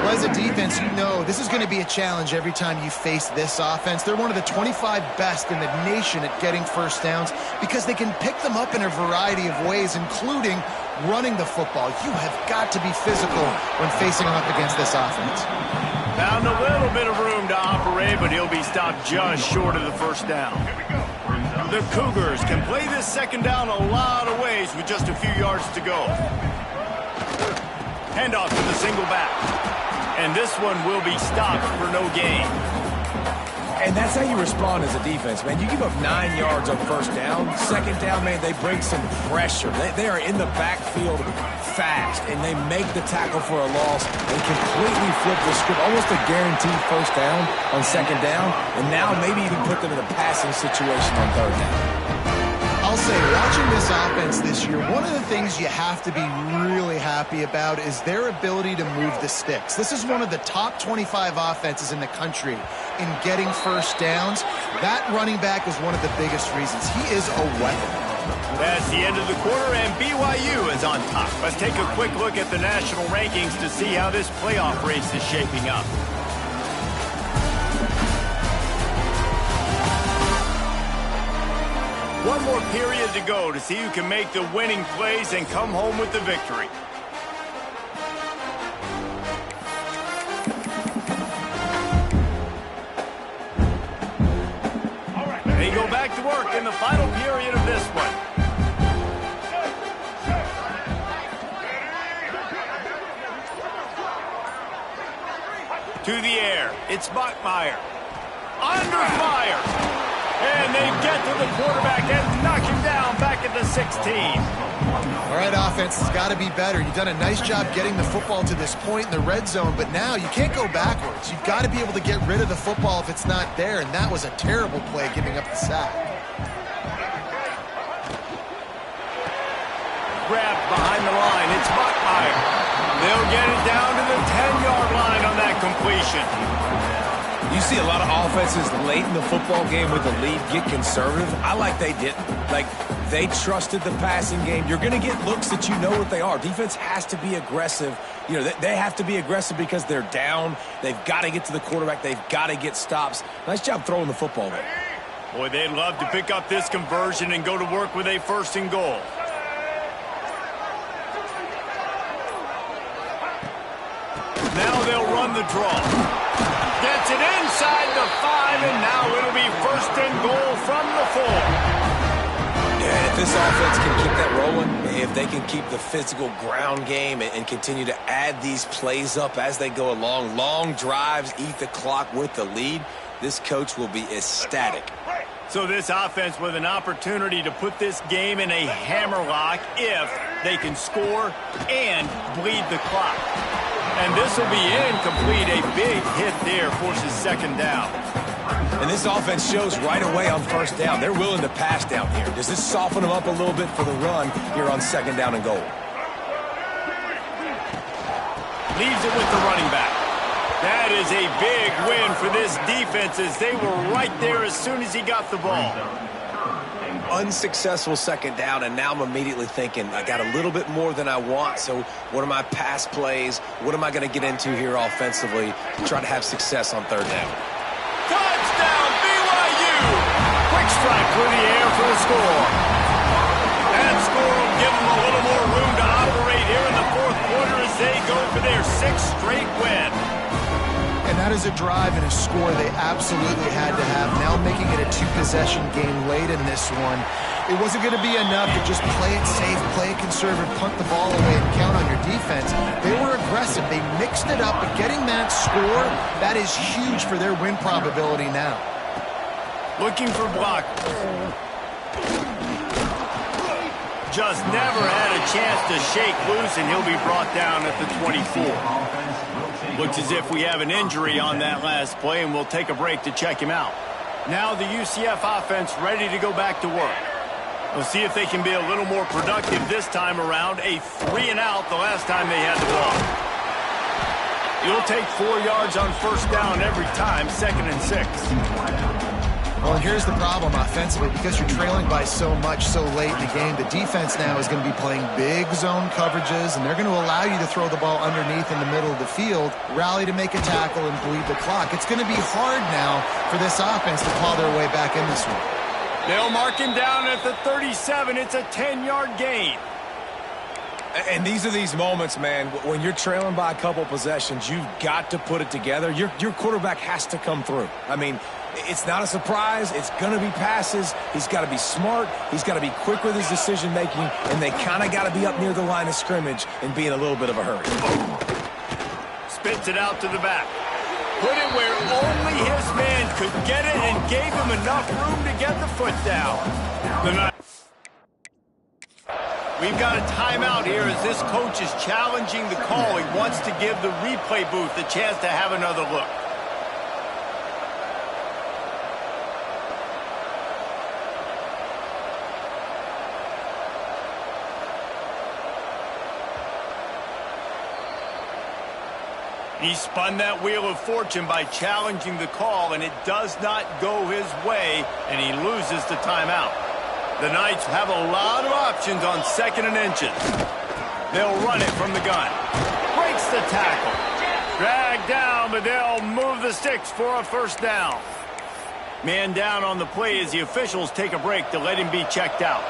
Well, as a defense, you know this is going to be a challenge every time you face this offense. They're one of the 25 best in the nation at getting first downs because they can pick them up in a variety of ways, including running the football. You have got to be physical when facing off against this offense. Found a little bit of room to operate, but he'll be stopped just short of the first down. The Cougars can play this second down a lot of ways with just a few yards to go. Handoff to the single back. And this one will be stopped for no gain. And that's how you respond as a defense, man. You give up 9 yards on first down. Second down, man, they bring some pressure. They are in the backfield fast, and they make the tackle for a loss and completely flip the script. Almost a guaranteed first down on second down, and now maybe even put them in a passing situation on third down. I'll say, watching this offense this year, one of the things you have to be really happy about is their ability to move the sticks. This is one of the top 25 offenses in the country in getting first downs. That running back is one of the biggest reasons. He is a weapon. That's the end of the quarter, and BYU is on top. Let's take a quick look at the national rankings to see how this playoff race is shaping up. One more period to go to see who can make the winning plays and come home with the victory. They go back to work in the final period of this one. To the air, it's Bachmeier. Under fire. And they get to the quarterback and knock him down back at the 16. All right, offense has got to be better. You've done a nice job getting the football to this point in the red zone, but now you can't go backwards. You've got to be able to get rid of the football if it's not there, and that was a terrible play giving up the sack. Grabbed behind the line, it's Bachmeier. They'll get it down to the 10-yard line on that completion. You see a lot of offenses late in the football game with the lead get conservative. I like they didn't. Like, they trusted the passing game. You're going to get looks that you know what they are. Defense has to be aggressive. You know, they have to be aggressive because they're down. They've got to get to the quarterback. They've got to get stops. Nice job throwing the football there. Boy, they'd love to pick up this conversion and go to work with a first and goal. Now they'll run the draw. Gets it inside the 5, and now it'll be first and goal from the 4. Yeah, if this offense can keep that rolling, if they can keep the physical ground game and continue to add these plays up as they go along, long drives, eat the clock with the lead, this coach will be ecstatic. So this offense with an opportunity to put this game in a hammerlock if they can score and bleed the clock. And this will be incomplete. A big hit there forces second down. And this offense shows right away on first down. They're willing to pass down here. Does this soften them up a little bit for the run here on second down and goal? Leaves it with the running back. That is a big win for this defense as they were right there as soon as he got the ball. Unsuccessful second down, and now I'm immediately thinking, I got a little bit more than I want, so what are my pass plays? What am I going to get into here offensively to try to have success on third down? Touchdown, BYU! Quick strike through the air for the score. That score will give them a little more room to operate here in the fourth quarter as they go for their sixth straight win. And that is a drive and a score they absolutely had to have. Now making it a two-possession game late in this one. It wasn't going to be enough to just play it safe, play it conservative, punt the ball away, and count on your defense. They were aggressive. They mixed it up, but getting that score, that is huge for their win probability now. Looking for blockers. Just never had a chance to shake loose, and he'll be brought down at the 24. Looks as if we have an injury on that last play, and we'll take a break to check him out. Now the UCF offense ready to go back to work. We'll see if they can be a little more productive this time around. A 3-and-out the last time they had the ball. You'll take 4 yards on first down every time, 2nd and 6. Well, and here's the problem offensively. Because you're trailing by so much so late in the game, the defense now is going to be playing big zone coverages, and they're going to allow you to throw the ball underneath in the middle of the field, rally to make a tackle, and bleed the clock. It's going to be hard now for this offense to claw their way back in this one. They'll mark him down at the 37. It's a 10-yard gain. And these are these moments, man, when you're trailing by a couple possessions, you've got to put it together. Your quarterback has to come through. I mean, it's not a surprise. It's going to be passes. He's got to be smart. He's got to be quick with his decision-making, and they kind of got to be up near the line of scrimmage and be in a little bit of a hurry. Spits it out to the back. Put it where only his man could get it and gave him enough room to get the foot down. We've got a timeout here as this coach is challenging the call. He wants to give the replay booth a chance to have another look. He spun that wheel of fortune by challenging the call, and it does not go his way, and he loses the timeout. The Knights have a lot of options on 2nd and inches. They'll run it from the gun. Breaks the tackle. Dragged down, but they'll move the sticks for a first down. Man down on the play as the officials take a break to let him be checked out.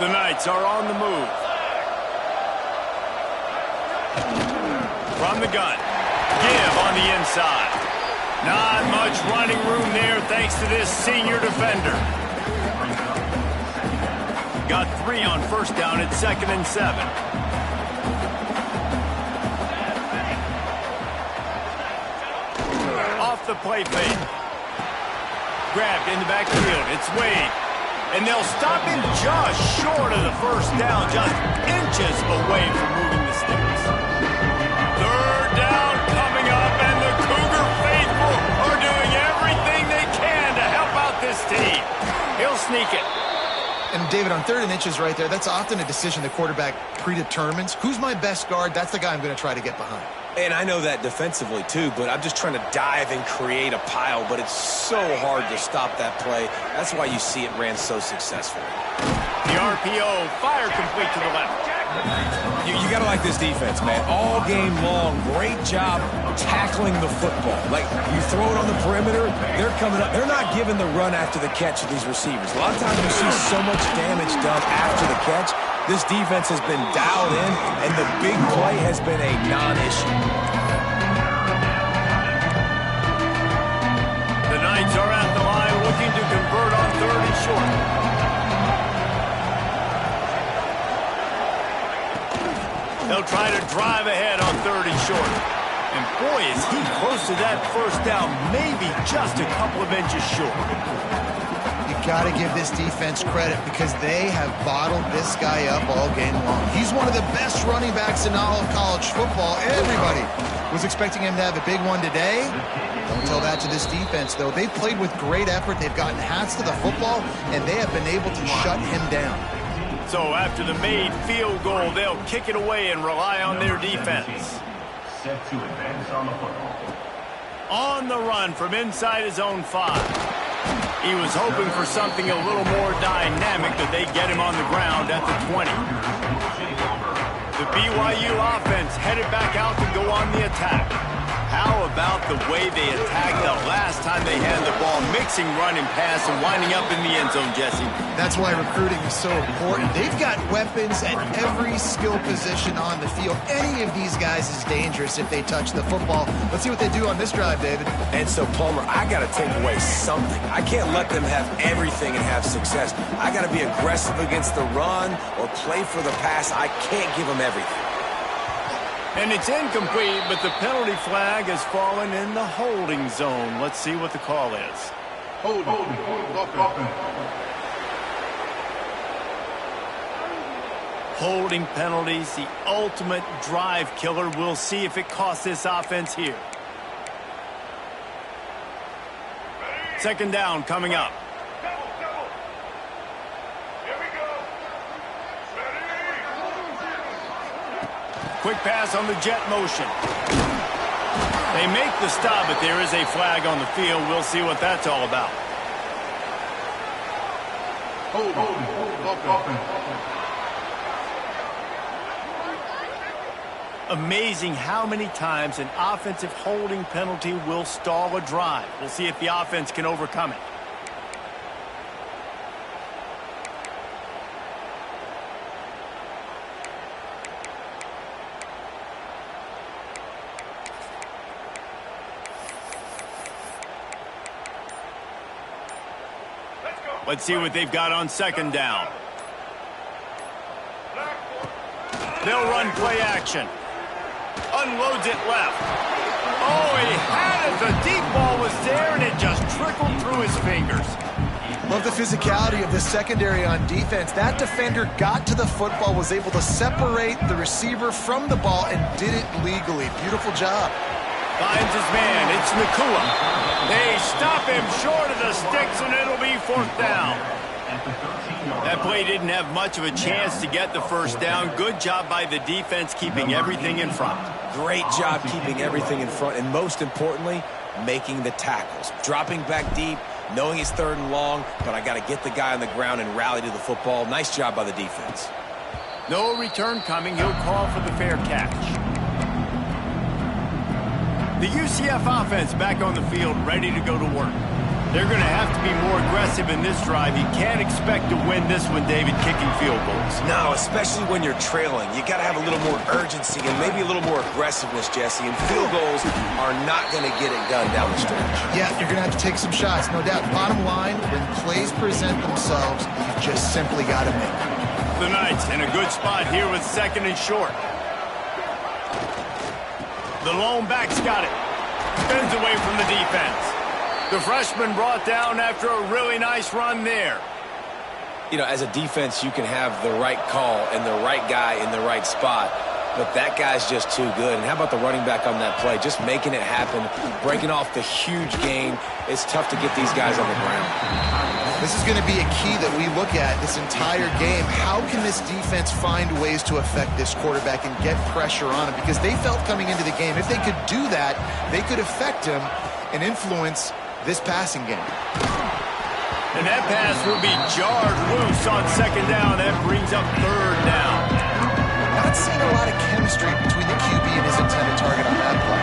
The Knights are on the move. From the gun. Give on the inside. Not much running room there thanks to this senior defender. Got 3 on first down at 2nd and 7. Off the play fake. Grabbed in the backfield. It's Wade. And they'll stop him just short of the first down, just inches away from moving the sticks. Third down coming up, and the Cougar faithful are doing everything they can to help out this team. He'll sneak it. And, David, on 3rd and inches right there, that's often a decision the quarterback predetermines. Who's my best guard? That's the guy I'm going to try to get behind. And I know that defensively, too, but I'm just trying to dive and create a pile, but it's so hard to stop that play. That's why you see it ran so successfully. The RPO, fire complete to the left. You got to like this defense, man. All game long, great job tackling the football. Like, you throw it on the perimeter, they're coming up. They're not giving the run after the catch of these receivers. A lot of times you see so much damage done after the catch. This defense has been dialed in, and the big play has been a non-issue. The Knights are at the line looking to convert on 3rd and short. They'll try to drive ahead on 3rd and short. And boy, is he close to that first down, maybe just a couple of inches short. You got to give this defense credit because they have bottled this guy up all game long. He's one of the best running backs in all of college football. Everybody was expecting him to have a big one today. Don't tell that to this defense, though. They've played with great effort. They've gotten hats to the football, and they have been able to shut him down. So after the made field goal, they'll kick it away and rely on their defense. Set to advance on the football. On the run from inside his own 5. He was hoping for something a little more dynamic, but they get him on the ground at the 20. The BYU offense headed back out to go on the attack. How about the way they attacked the last time they had the ball, mixing run and pass and winding up in the end zone, Jesse? That's why recruiting is so important. They've got weapons at every skill position on the field. Any of these guys is dangerous if they touch the football. Let's see what they do on this drive, David. And so, Palmer, I got to take away something. I can't let them have everything and have success. I got to be aggressive against the run or play for the pass. I can't give them everything. And it's incomplete, but the penalty flag has fallen in the holding zone. Let's see what the call is. Holding. Holding penalties, the ultimate drive killer. We'll see if it costs this offense here. 2nd down coming up. Quick pass on the jet motion. They make the stop, but there is a flag on the field. We'll see what that's all about. Amazing how many times an offensive holding penalty will stall a drive. We'll see if the offense can overcome it. Let's see what they've got on 2nd down. They'll run play action. Unloads it left. Oh, he had it. The deep ball was there, and it just trickled through his fingers. Love the physicality of the secondary on defense. That defender got to the football, was able to separate the receiver from the ball, and did it legally. Beautiful job. Finds his man. It's Nakua. They stop him short of the sticks, and it'll be 4th down. That play didn't have much of a chance to get the first down. Good job by the defense keeping everything in front. Great job keeping everything in front, and most importantly, making the tackles. Dropping back deep, knowing it's 3rd and long, but I got to get the guy on the ground and rally to the football. Nice job by the defense. No return coming. He'll call for the fair catch. The UCF offense back on the field, ready to go to work. They're going to have to be more aggressive in this drive. You can't expect to win this one, David, kicking field goals. No, especially when you're trailing. You got to have a little more urgency and maybe a little more aggressiveness, Jesse. And field goals are not going to get it done down the stretch. Yeah, you're going to have to take some shots, no doubt. Bottom line, when plays present themselves, you've just simply got to make them. The Knights in a good spot here with 2nd and short. The lone back's got it. Spins away from the defense. The freshman brought down after a really nice run there. You know, as a defense, you can have the right call and the right guy in the right spot, but that guy's just too good. And how about the running back on that play? Just making it happen, breaking off the huge gain. It's tough to get these guys on the ground. This is going to be a key that we look at this entire game. How can this defense find ways to affect this quarterback and get pressure on him? Because they felt coming into the game, if they could do that, they could affect him and influence this passing game. And that pass will be jarred loose on 2nd down. That brings up 3rd down. Not seeing a lot of chemistry between the QB and his intended target on that play.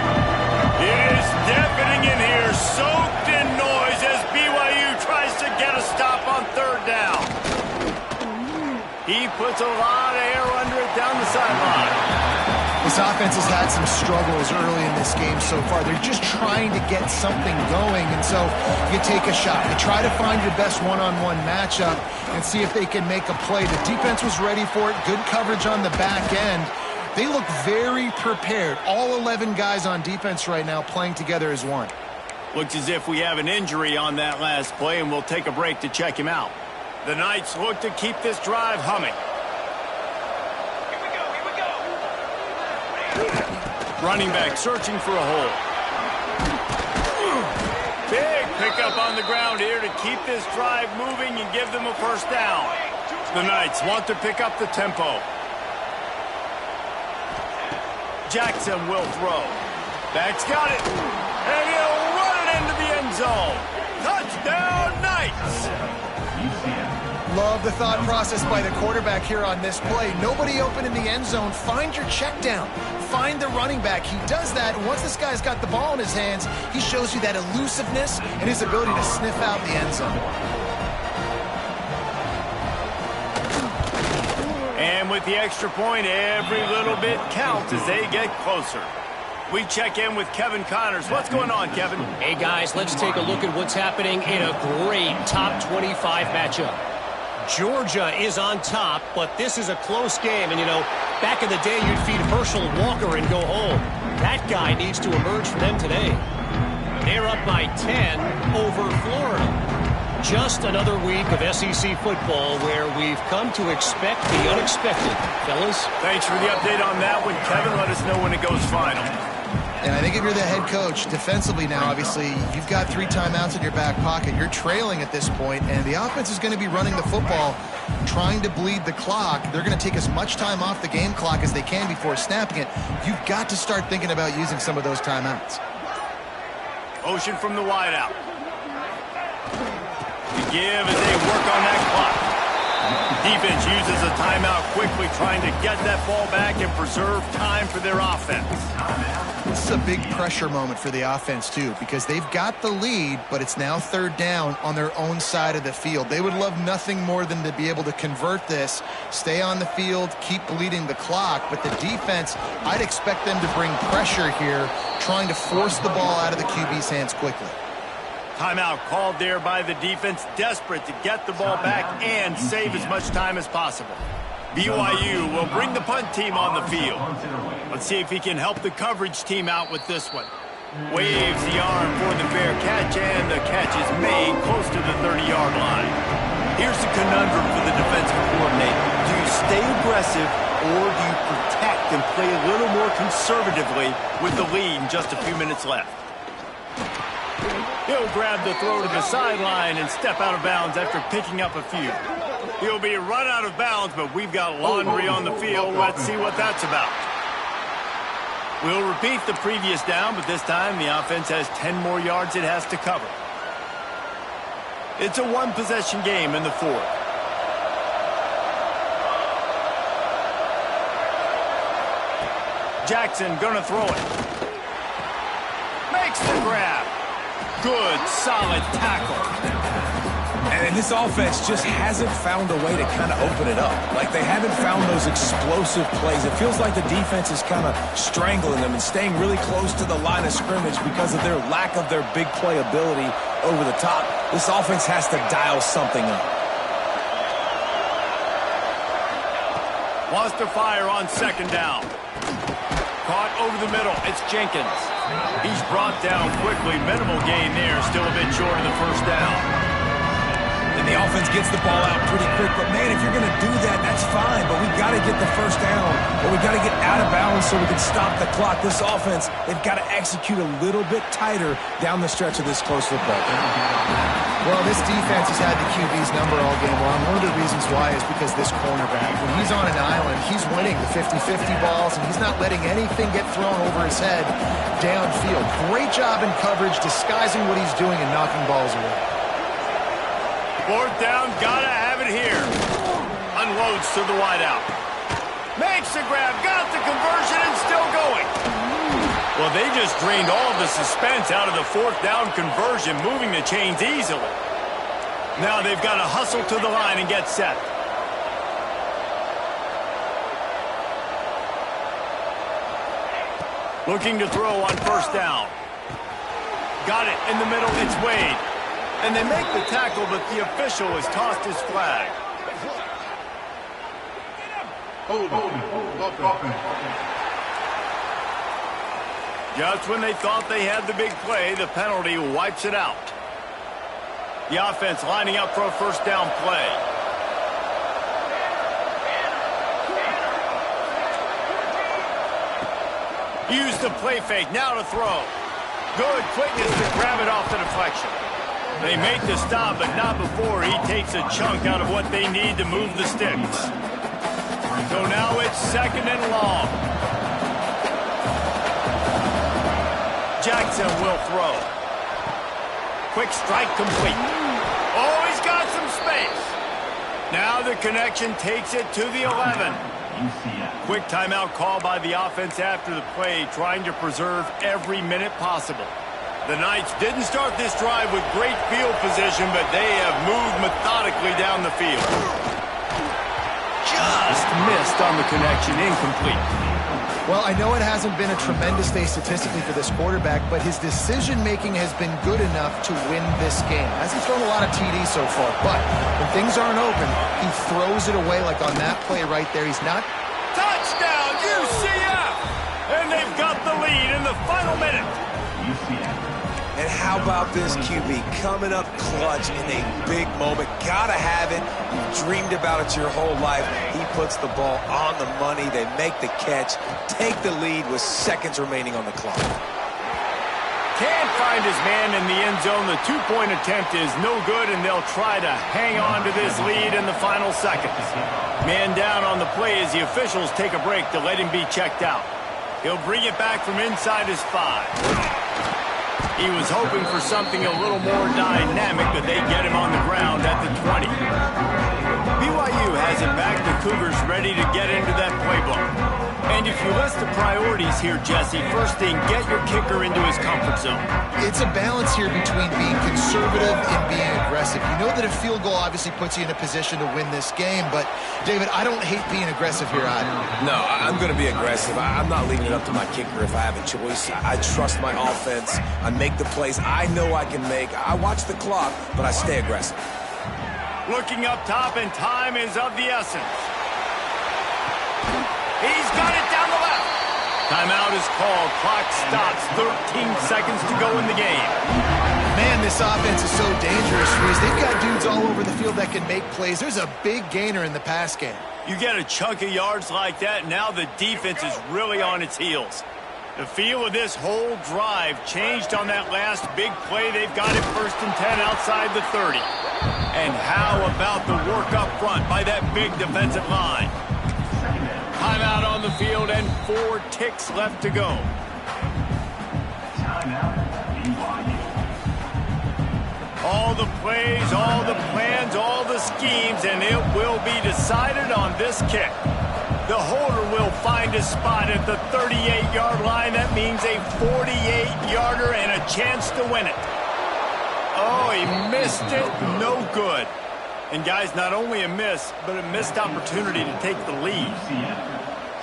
It is deafening in here, soaked in noise as BYU tries to get a stop on 3rd down. He puts a lot of air under it down the sideline. This offense has had some struggles early in this game so far. They're just trying to get something going, and so you take a shot. You try to find your best one-on-one matchup and see if they can make a play. The defense was ready for it. Good coverage on the back end. They look very prepared. All 11 guys on defense right now playing together as one. Looks as if we have an injury on that last play, and we'll take a break to check him out. The Knights look to keep this drive humming. Running back searching for a hole. Big pickup on the ground here to keep this drive moving and give them a first down. The Knights want to pick up the tempo. Jackson will throw. Back's got it. And he'll run it into the end zone. Touchdown, Knights! Love the thought process by the quarterback here on this play. Nobody open in the end zone. Find your check down. Find the running back. He does that. And once this guy's got the ball in his hands, he shows you that elusiveness and his ability to sniff out the end zone. And with the extra point, every little bit counts as they get closer. We check in with Kevin Connors. What's going on, Kevin? Hey, guys, let's take a look at what's happening in a great top 25 matchup. Georgia is on top, but this is a close game. And, you know, back in the day, you'd feed Herschel Walker and go home. That guy needs to emerge for them today. They're up by 10 over Florida. Just another week of SEC football where we've come to expect the unexpected. Fellas? Thanks for the update on that one, Kevin. Let us know when it goes final. And I think if you're the head coach, defensively now, obviously, you've got 3 timeouts in your back pocket. You're trailing at this point, and the offense is going to be running the football, trying to bleed the clock. They're going to take as much time off the game clock as they can before snapping it. You've got to start thinking about using some of those timeouts. Motion from the wideout. To give as they work on that clock. Defense uses a timeout quickly, trying to get that ball back and preserve time for their offense. This is a big pressure moment for the offense, too, because they've got the lead, but it's now 3rd down on their own side of the field. They would love nothing more than to be able to convert this, stay on the field, keep bleeding the clock. But the defense, I'd expect them to bring pressure here, trying to force the ball out of the QB's hands quickly. Timeout called there by the defense, desperate to get the ball back and save as much time as possible. BYU will bring the punt team on the field. Let's see if he can help the coverage team out with this one. Waves the arm for the fair catch, and the catch is made close to the 30-yard line. Here's the conundrum for the defensive coordinator. Do you stay aggressive, or do you protect and play a little more conservatively with the lead and just a few minutes left? He'll grab the throw to the sideline and step out of bounds after picking up a few. He'll be run out of bounds, but we've got laundry on the field. Let's see what that's about. We'll repeat the previous down, but this time the offense has 10 more yards it has to cover. It's a one-possession game in the 4th. Jackson gonna throw it. Makes the grab. Good, solid tackle. And this offense just hasn't found a way to kind of open it up. Like, they haven't found those explosive plays. It feels like the defense is kind of strangling them and staying really close to the line of scrimmage because of their lack of their big play ability over the top. This offense has to dial something up. Wants to fire on 2nd down. Caught over the middle. It's Jenkins. He's brought down quickly. Minimal gain there. Still a bit short of the 1st down. And the offense gets the ball out pretty quick. But, man, if you're going to do that, that's fine. But we've got to get the 1st down. Or we've got to get out of bounds so we can stop the clock. This offense, they've got to execute a little bit tighter down the stretch of this close football game. Well, this defense has had the QB's number all game long. One of the reasons why is because this cornerback, when he's on an island, he's winning the 50-50 balls, and he's not letting anything get thrown over his head downfield. Great job in coverage, disguising what he's doing and knocking balls away. 4th down, gotta have it here. Unloads to the wideout. Makes the grab, got the conversion, and still going. Well, they just drained all the suspense out of the 4th down conversion, moving the chains easily. Now they've got to hustle to the line and get set. Looking to throw on 1st down. Got it in the middle, it's Wade. And they make the tackle, but the official has tossed his flag. Just when they thought they had the big play, the penalty wipes it out. The offense lining up for a first down play. Use the play fake, now to throw. Good quickness to grab it off the deflection. They make the stop, but not before he takes a chunk out of what they need to move the sticks. So now it's second and long. Jackson will throw. Quick strike complete. Oh, he's got some space. Now the connection takes it to the 11. Quick timeout call by the offense after the play, trying to preserve every minute possible. The Knights didn't start this drive with great field position, but they have moved methodically down the field. Just missed on the connection, incomplete. Well, I know it hasn't been a tremendous day statistically for this quarterback, but his decision-making has been good enough to win this game. Hasn't thrown a lot of TDs so far, but when things aren't open, he throws it away like on that play right there. He's not... Touchdown, UCF! And they've got the lead in the final minute. And how about this QB coming up clutch in a big moment? Gotta have it. You've dreamed about it your whole life. He puts the ball on the money. They make the catch, take the lead with seconds remaining on the clock. Can't find his man in the end zone. The two-point attempt is no good, and they'll try to hang on to this lead in the final seconds. Man down on the play as the officials take a break to let him be checked out. He'll bring it back from inside his 5. He was hoping for something a little more dynamic, but they get him on the ground at the 20. BYU has it back. The Cougars ready to get into that playbook. And if you list the priorities here, Jesse, first thing, get your kicker into his comfort zone. It's a balance here between being conservative and being aggressive. You know that a field goal obviously puts you in a position to win this game, but, David, I don't hate being aggressive here either. No, I'm going to be aggressive. I'm not leaving it up to my kicker if I have a choice. I trust my offense. I make the plays I know I can make. I watch the clock, but I stay aggressive. Looking up top, and time is of the essence. He's got it down the left. Timeout is called. Clock stops. 13 seconds to go in the game. Man, this offense is so dangerous, Reese. They've got dudes all over the field that can make plays. There's a big gainer in the pass game. You get a chunk of yards like that, now the defense is really on its heels. The feel of this whole drive changed on that last big play. They've got it 1st and 10 outside the 30. And how about the work up front by that big defensive line? Timeout on the field and 4 ticks left to go. All the plays, all the plans, all the schemes, and it will be decided on this kick. The holder will find a spot at the 38-yard line. That means a 48-yarder and a chance to win it. Oh, he missed it. No good. And, guys, not only a miss, but a missed opportunity to take the lead.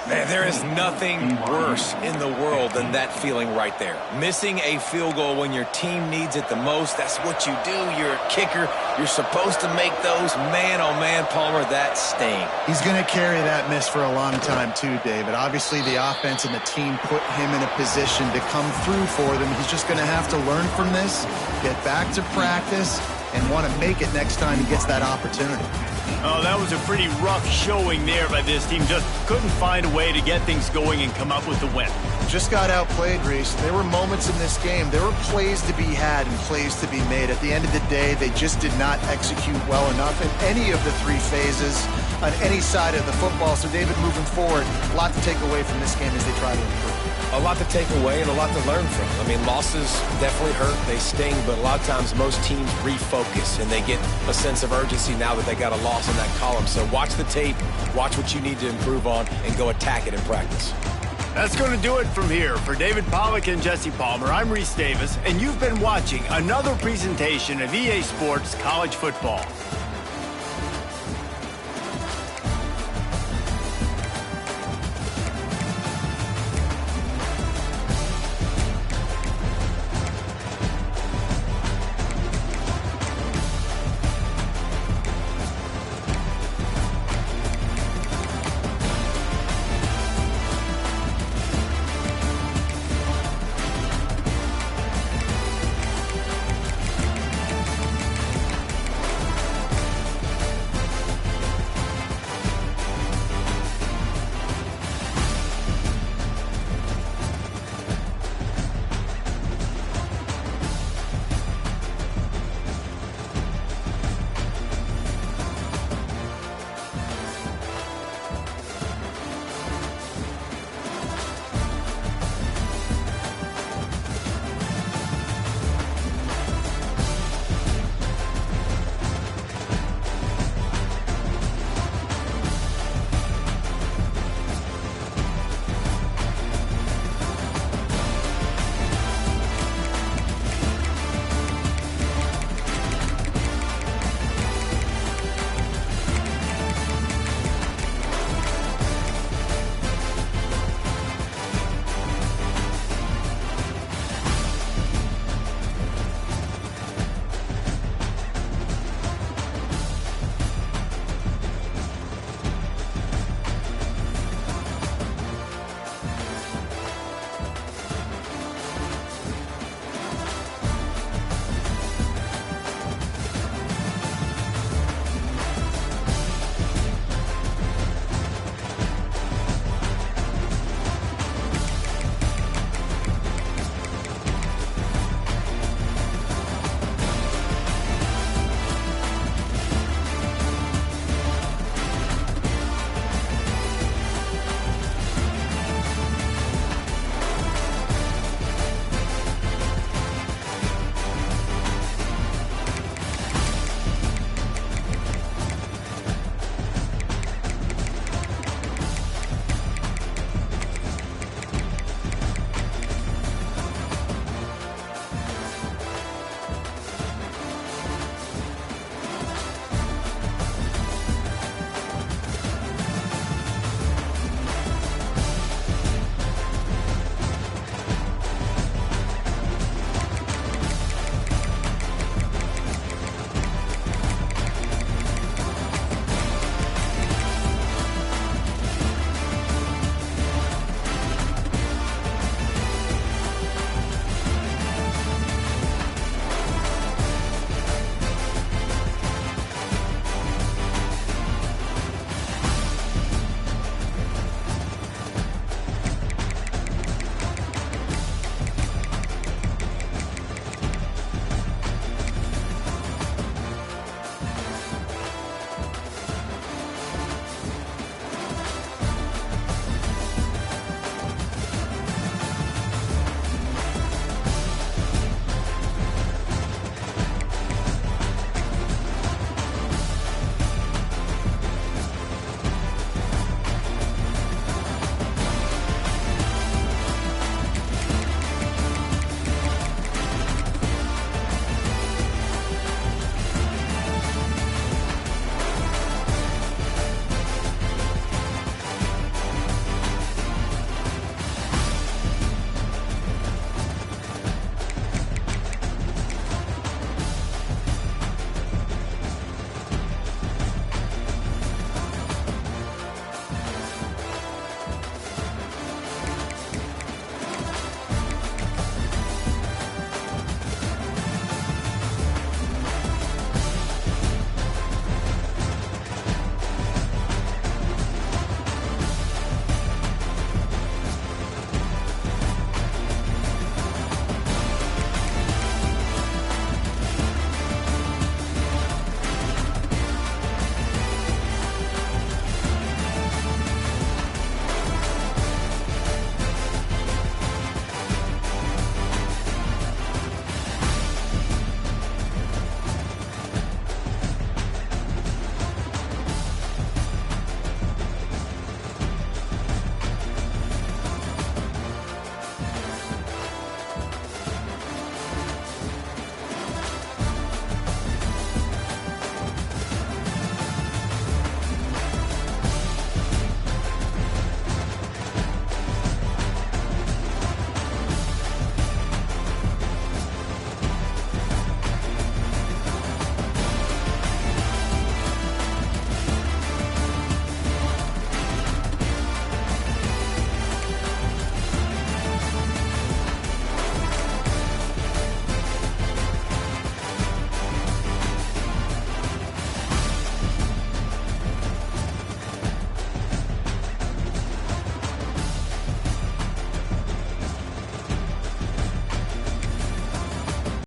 Man, there is nothing worse in the world than that feeling right there. Missing a field goal when your team needs it the most, that's what you do. You're a kicker. You're supposed to make those. Man, oh man, Palmer, that sting. He's going to carry that miss for a long time too, David. Obviously, the offense and the team put him in a position to come through for them. He's just going to have to learn from this, get back to practice, and want to make it next time he gets that opportunity. Oh, that was a pretty rough showing there by this team. Just couldn't find a way to get things going and come up with the win. Just got outplayed, Reese. There were moments in this game. There were plays to be had and plays to be made. At the end of the day, they just did not execute well enough in any of the 3 phases on any side of the football. So, David, moving forward, a lot to take away from this game as they try to improve. A lot to take away and a lot to learn from. I mean, losses definitely hurt. They sting, but a lot of times most teams refocus and they get a sense of urgency now that they got a loss in that column. So watch the tape, watch what you need to improve on, and go attack it in practice. That's going to do it from here. For David Pollack and Jesse Palmer, I'm Reese Davis, and you've been watching another presentation of EA Sports College Football.